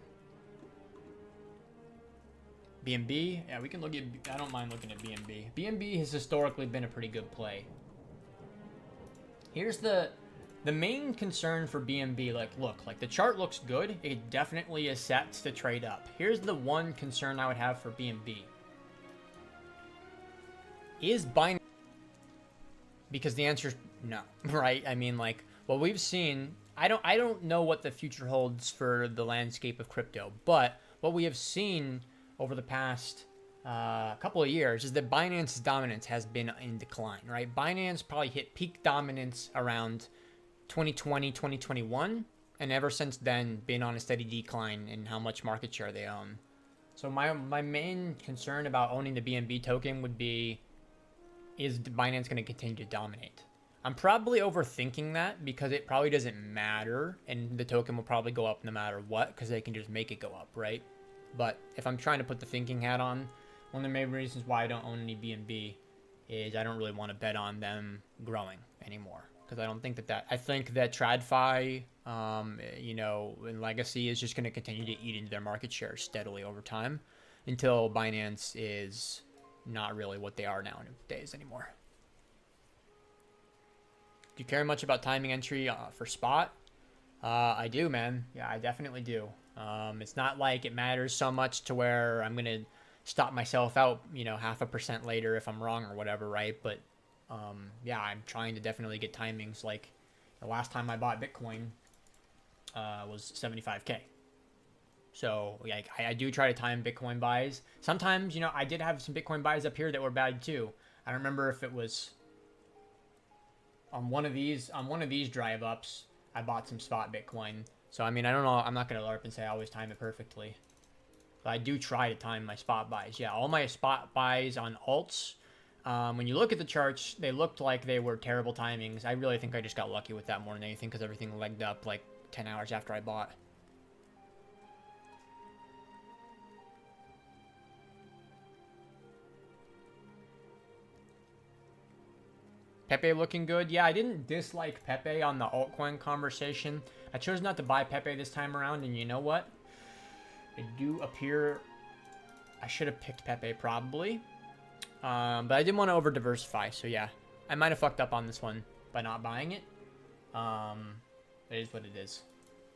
BNB, yeah, we can look at, I don't mind looking at BNB. BNB has historically been a pretty good play. Here's the main concern for BNB, like, look, like, the chart looks good. It definitely is set to trade up. Here's the one concern I would have for BNB. Is Binance... Because the answer is no, right? I mean, like, what we've seen, I don't know what the future holds for the landscape of crypto, but what we have seen over the past couple of years is that Binance's dominance has been in decline, right? Binance probably hit peak dominance around 2020, 2021, and ever since then been on a steady decline in how much market share they own. So my main concern about owning the BNB token would be, is Binance going to continue to dominate? I'm probably overthinking that because it probably doesn't matter, and the token will probably go up no matter what because they can just make it go up, right? But if I'm trying to put the thinking hat on, one of the main reasons why I don't own any BNB is I don't really want to bet on them growing anymore. Because I don't think that I think that TradFi, you know, and Legacy is just going to continue to eat into their market share steadily over time until Binance is not really what they are nowadays anymore. Do you care much about timing entry for spot? I do, man. Yeah, I definitely do. It's not like it matters so much to where I'm going to stop myself out, you know, 0.5% later if I'm wrong or whatever, right? But yeah, I'm trying to definitely get timings. Like the last time I bought Bitcoin was 75K. So like I do try to time Bitcoin buys. Sometimes, you know, I did have some Bitcoin buys up here that were bad too. I don't remember if it was on one of these drive ups, I bought some spot Bitcoin. So I mean, I don't know, I'm not gonna LARP and say I always time it perfectly. But I do try to time my spot buys. Yeah, all my spot buys on alts, when you look at the charts, they looked like they were terrible timings. I really think I just got lucky with that more than anything because everything legged up like 10 hours after I bought. Pepe looking good. Yeah, I didn't dislike Pepe on the altcoin conversation. I chose not to buy Pepe this time around, and you know what? It do appear I should have picked Pepe probably. But I didn't want to over diversify, so yeah. I might have fucked up on this one by not buying it. It is what it is.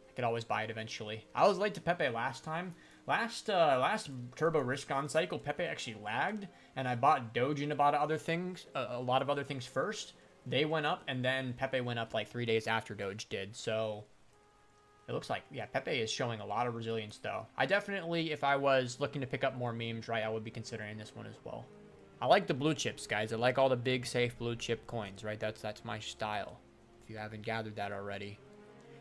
I could always buy it eventually. I was late to Pepe last time. Last turbo risk on cycle, Pepe actually lagged, and I bought Doge and bought other things, a lot of other things first. They went up, and then Pepe went up like 3 days after Doge did. So it looks like, yeah, Pepe is showing a lot of resilience though. I definitely, if I was looking to pick up more memes, right, I would be considering this one as well. I like the blue chips, guys. I like all the big, safe blue chip coins, right? That's my style. If you haven't gathered that already.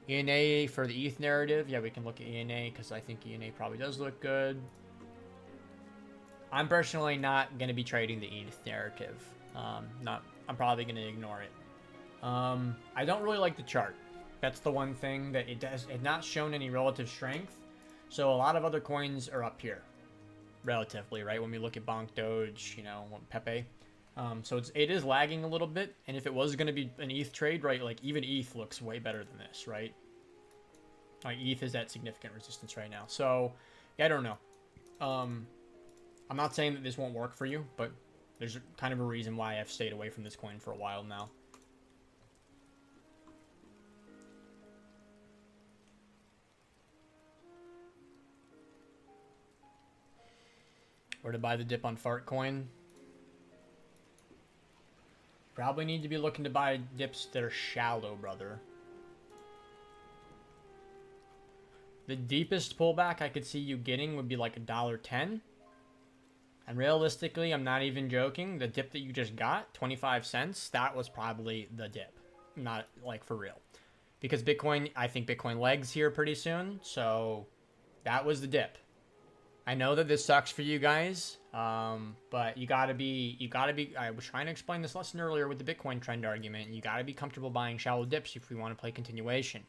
ENA for the ETH narrative. Yeah, we can look at ENA because I think ENA probably does look good. I'm personally not going to be trading the ETH narrative. I'm probably going to ignore it. I don't really like the chart. That's the one thing that it not shown any relative strength. So a lot of other coins are up here, relatively, right? When we look at Bonk, Doge, you know, Pepe. So it is lagging a little bit, and if it was going to be an ETH trade, right, like even ETH looks way better than this, right? Like ETH is at significant resistance right now. So yeah, I don't know. I'm not saying that this won't work for you, but there's kind of a reason why I've stayed away from this coin for a while now. Where to buy the dip on Altcoin? Probably need to be looking to buy dips that are shallow, brother. The deepest pullback I could see you getting would be like $1.10. And realistically, I'm not even joking, the dip that you just got, 25 cents, that was probably the dip. Not like for real. Because Bitcoin, I think Bitcoin legs here pretty soon, so that was the dip. I know that this sucks for you guys, but you gotta be, I was trying to explain this lesson earlier with the Bitcoin trend argument. You gotta be comfortable buying shallow dips if we want to play continuation.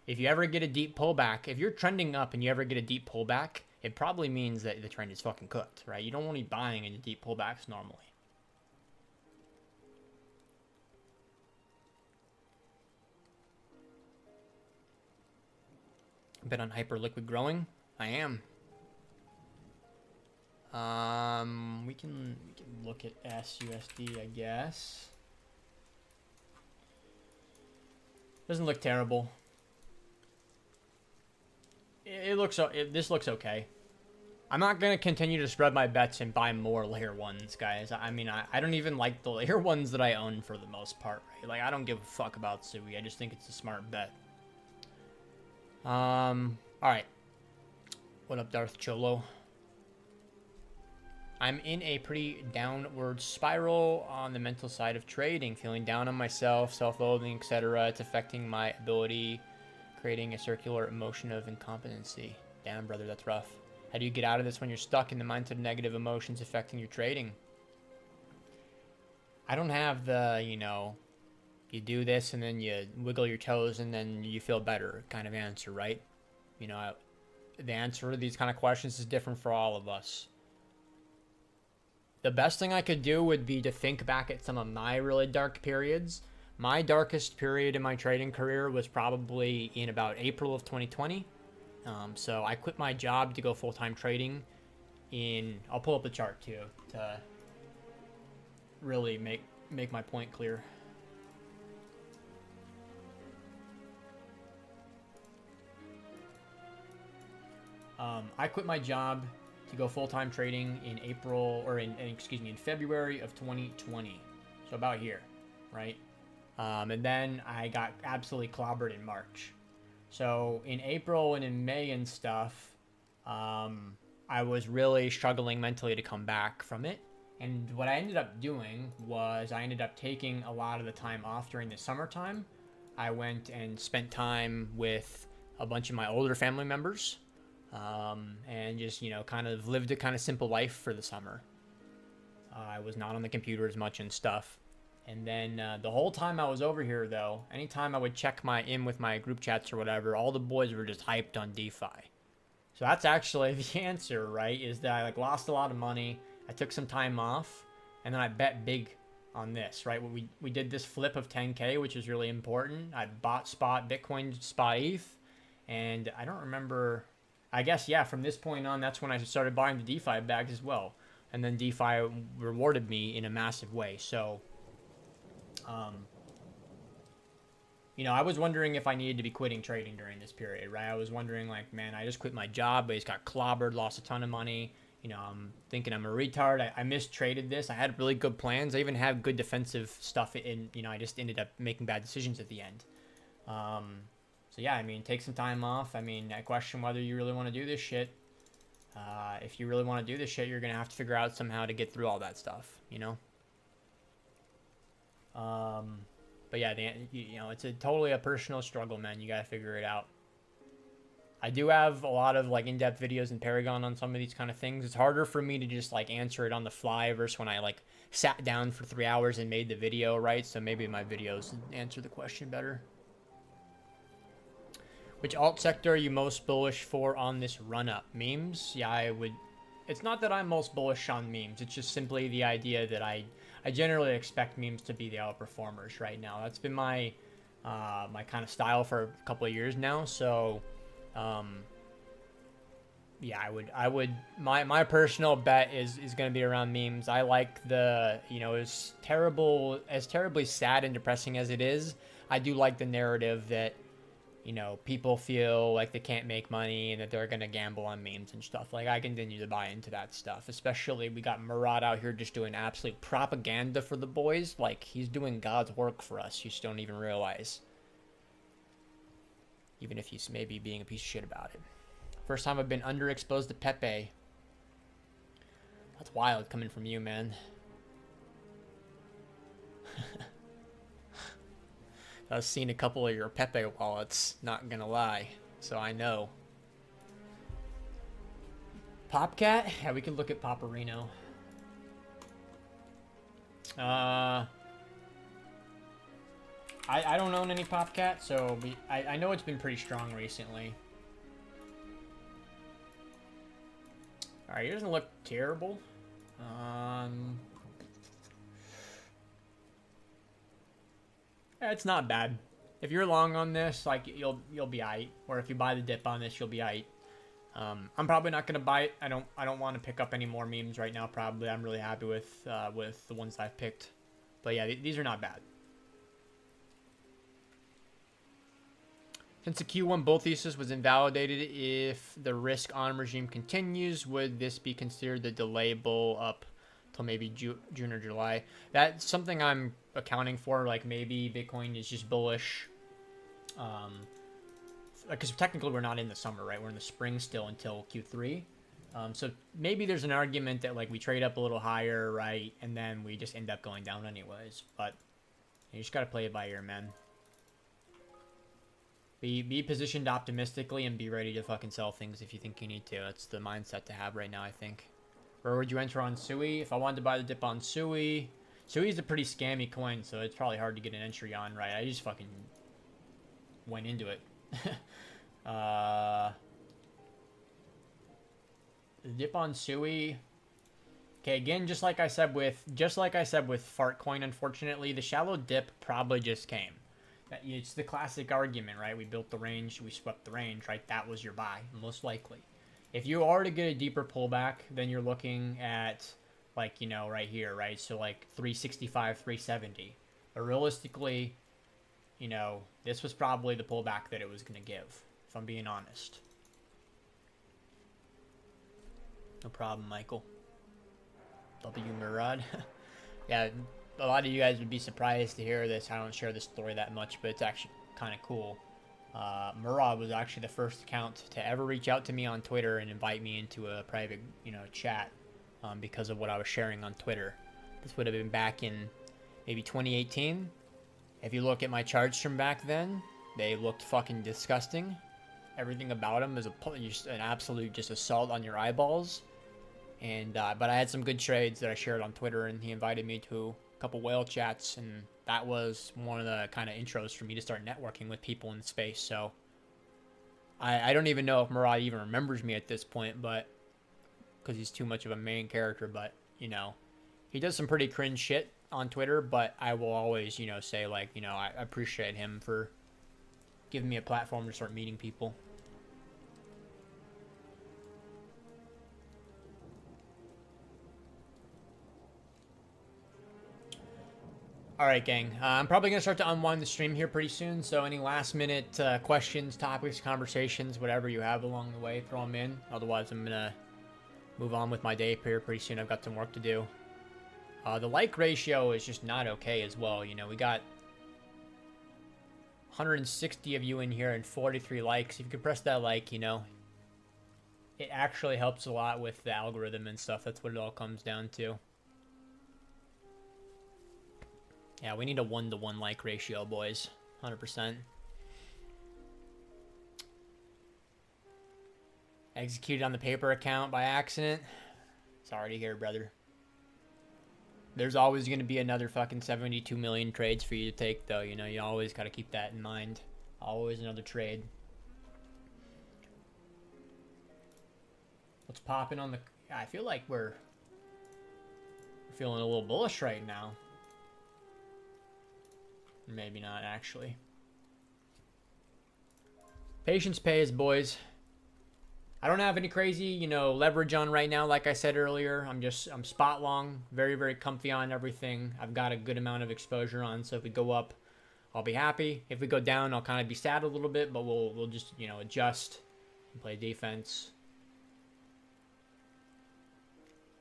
If you ever get a deep pullback, if you're trending up and you ever get a deep pullback, it probably means that the trend is fucking cooked, right? You don't want to be buying into deep pullbacks normally. Bet on hyperliquid growing. I am. We can look at SUSD, I guess. Doesn't look terrible. This looks okay. I'm not gonna continue to spread my bets and buy more layer ones, guys. I mean, I don't even like the layer ones that I own for the most part, right? Like, I don't give a fuck about Sui. I just think it's a smart bet. All right. What up, Darth Cholo? I'm in a pretty downward spiral on the mental side of trading, feeling down on myself, self-loathing, etc. It's affecting my ability, creating a circular emotion of incompetency. Damn, brother, that's rough. How do you get out of this when you're stuck in the mindset of negative emotions affecting your trading? I don't have the, you know, you do this and then you wiggle your toes and then you feel better kind of answer, right? You know, the answer to these kind of questions is different for all of us. The best thing I could do would be to think back at some of my really dark periods. My darkest period in my trading career was probably in about April of 2020. So I quit my job to go full-time trading in, I'll pull up the chart too to really make my point clear. I quit my job to go full-time trading in in February of 2020. So about here, right? And then I got absolutely clobbered in March. So in April and in May and stuff, I was really struggling mentally to come back from it. And what I ended up doing was I ended up taking a lot of the time off during the summertime. I went and spent time with a bunch of my older family members, and just, you know, kind of lived a kind of simple life for the summer. I was not on the computer as much and stuff. And then the whole time I was over here, though, anytime I would check in with my group chats or whatever, all the boys were just hyped on DeFi. So that's actually the answer, right? Is that I like lost a lot of money. I took some time off, and then I bet big on this, right? We did this flip of 10K, which is really important. I bought spot Bitcoin, spot ETH, and I don't remember. I guess, yeah, from this point on, that's when I started buying the DeFi bags as well. And then DeFi rewarded me in a massive way. So, you know, I was wondering if I needed to be quitting trading during this period, right? I was wondering, like, man, I just quit my job, but he's got clobbered, lost a ton of money. You know, I'm thinking I'm a retard. I mistraded this. I had really good plans. I even had good defensive stuff in, you know, I just ended up making bad decisions at the end. So yeah, I mean, take some time off. I mean, I question whether you really want to do this shit. If you really want to do this shit, you're going to have to figure out somehow to get through all that stuff, you know? But yeah, you know, it's totally a personal struggle, man. You got to figure it out. I do have a lot of like in-depth videos in Paragon on some of these kind of things. It's harder for me to just like answer it on the fly versus when I like sat down for 3 hours and made the video, right? So maybe my videos answer the question better. Which alt sector are you most bullish for on this run-up? Memes? Yeah, I would. It's not that I'm most bullish on memes. It's just simply the idea that I generally expect memes to be the outperformers right now. That's been my my kind of style for a couple of years now. So, yeah, I would. My personal bet is going to be around memes. I like the, you know, as terribly sad and depressing as it is, I do like the narrative that, you know, people feel like they can't make money and that they're going to gamble on memes and stuff. Like, I continue to buy into that stuff. Especially, we got Murad out here just doing absolute propaganda for the boys. Like, he's doing God's work for us. You just don't even realize. Even if he's maybe being a piece of shit about it. First time I've been underexposed to Pepe. That's wild coming from you, man. I've seen a couple of your Pepe wallets, not gonna lie, so I know. Popcat? Yeah, we can look at Paparino. I don't own any Popcat, so I know it's been pretty strong recently. Alright, he doesn't look terrible. It's not bad. If you're long on this, like, you'll be aight. Or if you buy the dip on this, you'll be aight. I'm probably not gonna buy it. I don't want to pick up any more memes right now. Probably, I'm really happy with the ones I've picked. But yeah, these are not bad. Since the Q1 bull thesis was invalidated, if the risk on regime continues, would this be considered the delay bull up till maybe June or July? That's something I'm accounting for. Like, maybe Bitcoin is just bullish. Because technically we're not in the summer, right? We're in the spring still until Q3. So maybe there's an argument that, like, we trade up a little higher, right? And then we just end up going down anyways. But you just got to play it by ear, man. Be positioned optimistically and be ready to fucking sell things if you think you need to. That's the mindset to have right now, I think. Where would you enter on Sui? If I wanted to buy the dip on Sui, Sui's a pretty scammy coin, so it's probably hard to get an entry on, right? I just fucking went into it. The dip on Sui. Okay, again, just like I said with Fartcoin, unfortunately, the shallow dip probably just came. It's the classic argument, right? We built the range, we swept the range, right? That was your buy, most likely. If you are to get a deeper pullback, then you're looking at, like, you know, right here, right? So, like, 365, 370. But realistically, you know, this was probably the pullback that it was going to give, if I'm being honest. No problem, Michael. W. Murad. Yeah, a lot of you guys would be surprised to hear this. I don't share this story that much, but it's actually kind of cool. Murad was actually the first account to ever reach out to me on Twitter and invite me into a private, you know, chat because of what I was sharing on Twitter. This would have been back in maybe 2018. If you look at my charts from back then, they looked fucking disgusting. Everything about them is just an absolute just assault on your eyeballs. And but I had some good trades that I shared on Twitter, and he invited me to a couple whale chats, and that was one of the kind of intros for me to start networking with people in the space. So I don't even know if Murad even remembers me at this point, but because he's too much of a main character. But, you know, he does some pretty cringe shit on Twitter, but I will always, you know, say, like, you know, I appreciate him for giving me a platform to start meeting people. Alright, gang. I'm probably going to start to unwind the stream here pretty soon, so any last-minute questions, topics, conversations, whatever you have along the way, throw them in. Otherwise, I'm going to move on with my day here pretty soon. I've got some work to do. The like ratio is just not okay as well. You know, we got 160 of you in here and 43 likes. If you could press that like, you know, it actually helps a lot with the algorithm and stuff. That's what it all comes down to. Yeah, we need a 1-to-1 like ratio, boys. 100%. Executed on the paper account by accident. Sorry to hear, brother. There's always going to be another fucking 72 million trades for you to take, though. You know, you always got to keep that in mind. Always another trade. What's popping on the... I feel like we're feeling a little bullish right now. Maybe not, actually. Patience pays, boys. I don't have any crazy, you know, leverage on right now. Like I said earlier, I'm spot long, very, very comfy on everything. I've got a good amount of exposure on, so if we go up I'll be happy. If we go down, I'll kind of be sad a little bit, but we'll just, you know, adjust and play defense.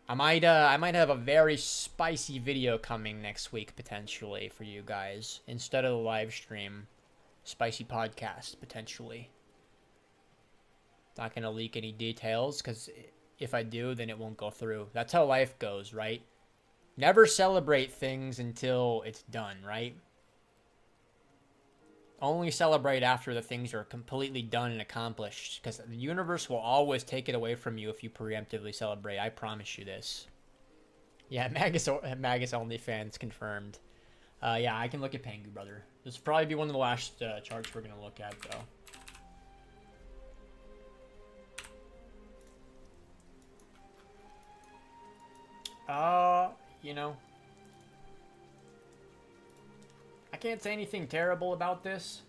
I might have a very spicy video coming next week potentially for you guys instead of the live stream. Spicy podcast potentially. Not gonna leak any details because if I do, then it won't go through. That's how life goes, right? Never celebrate things until it's done, right? Only celebrate after the things are completely done and accomplished, because the universe will always take it away from you if you preemptively celebrate. I promise you this. Yeah, Magus OnlyFans confirmed. Yeah, I can look at Pengu, brother. This will probably be one of the last charts we're going to look at, though. You know, I can't say anything terrible about this.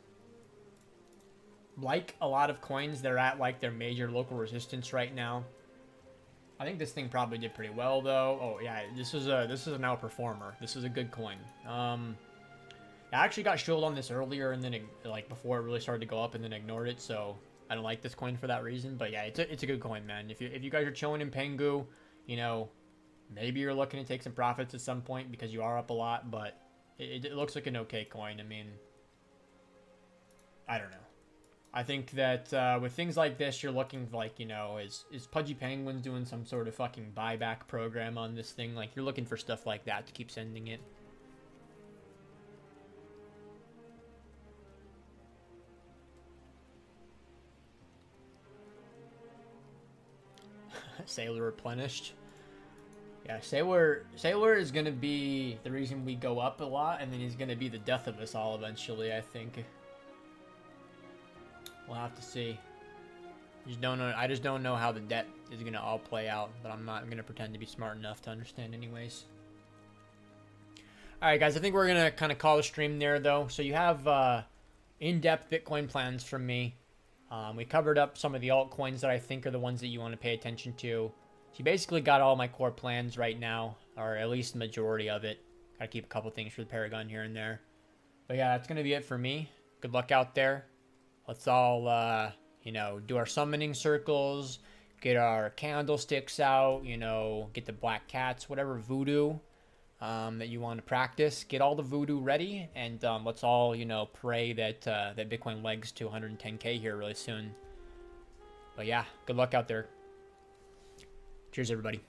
Like a lot of coins, they're at like their major local resistance right now. I think this thing probably did pretty well though. Oh yeah, this is an outperformer. This is a good coin. I actually got shilled on this earlier and then like before it really started to go up and then ignored it. So I don't like this coin for that reason. But yeah, it's a good coin, man. If you guys are chilling in Pengu, you know, maybe you're looking to take some profits at some point because you are up a lot. But it looks like an okay coin. I mean, I don't know. I think that with things like this, you're looking like, you know, is Pudgy Penguins doing some sort of fucking buyback program on this thing? Like, you're looking for stuff like that to keep sending it. Sailor replenished. Yeah, Sailor is going to be the reason we go up a lot, and then he's going to be the death of us all eventually, I think. We'll have to see. I just don't know how the debt is going to all play out, but I'm not going to pretend to be smart enough to understand anyways. Alright guys, I think we're going to kind of call the stream there though. So you have in-depth Bitcoin plans from me. We covered up some of the altcoins that I think are the ones that you want to pay attention to. So you basically got all my core plans right now, or at least the majority of it. Gotta keep a couple things for the Paragon here and there. But yeah, that's going to be it for me. Good luck out there. Let's all, you know, do our summoning circles, get our candlesticks out, you know, get the black cats, whatever voodoo that you want to practice. Get all the voodoo ready, and let's all, you know, pray that that Bitcoin legs to 110K here really soon. But yeah, good luck out there. Cheers, everybody.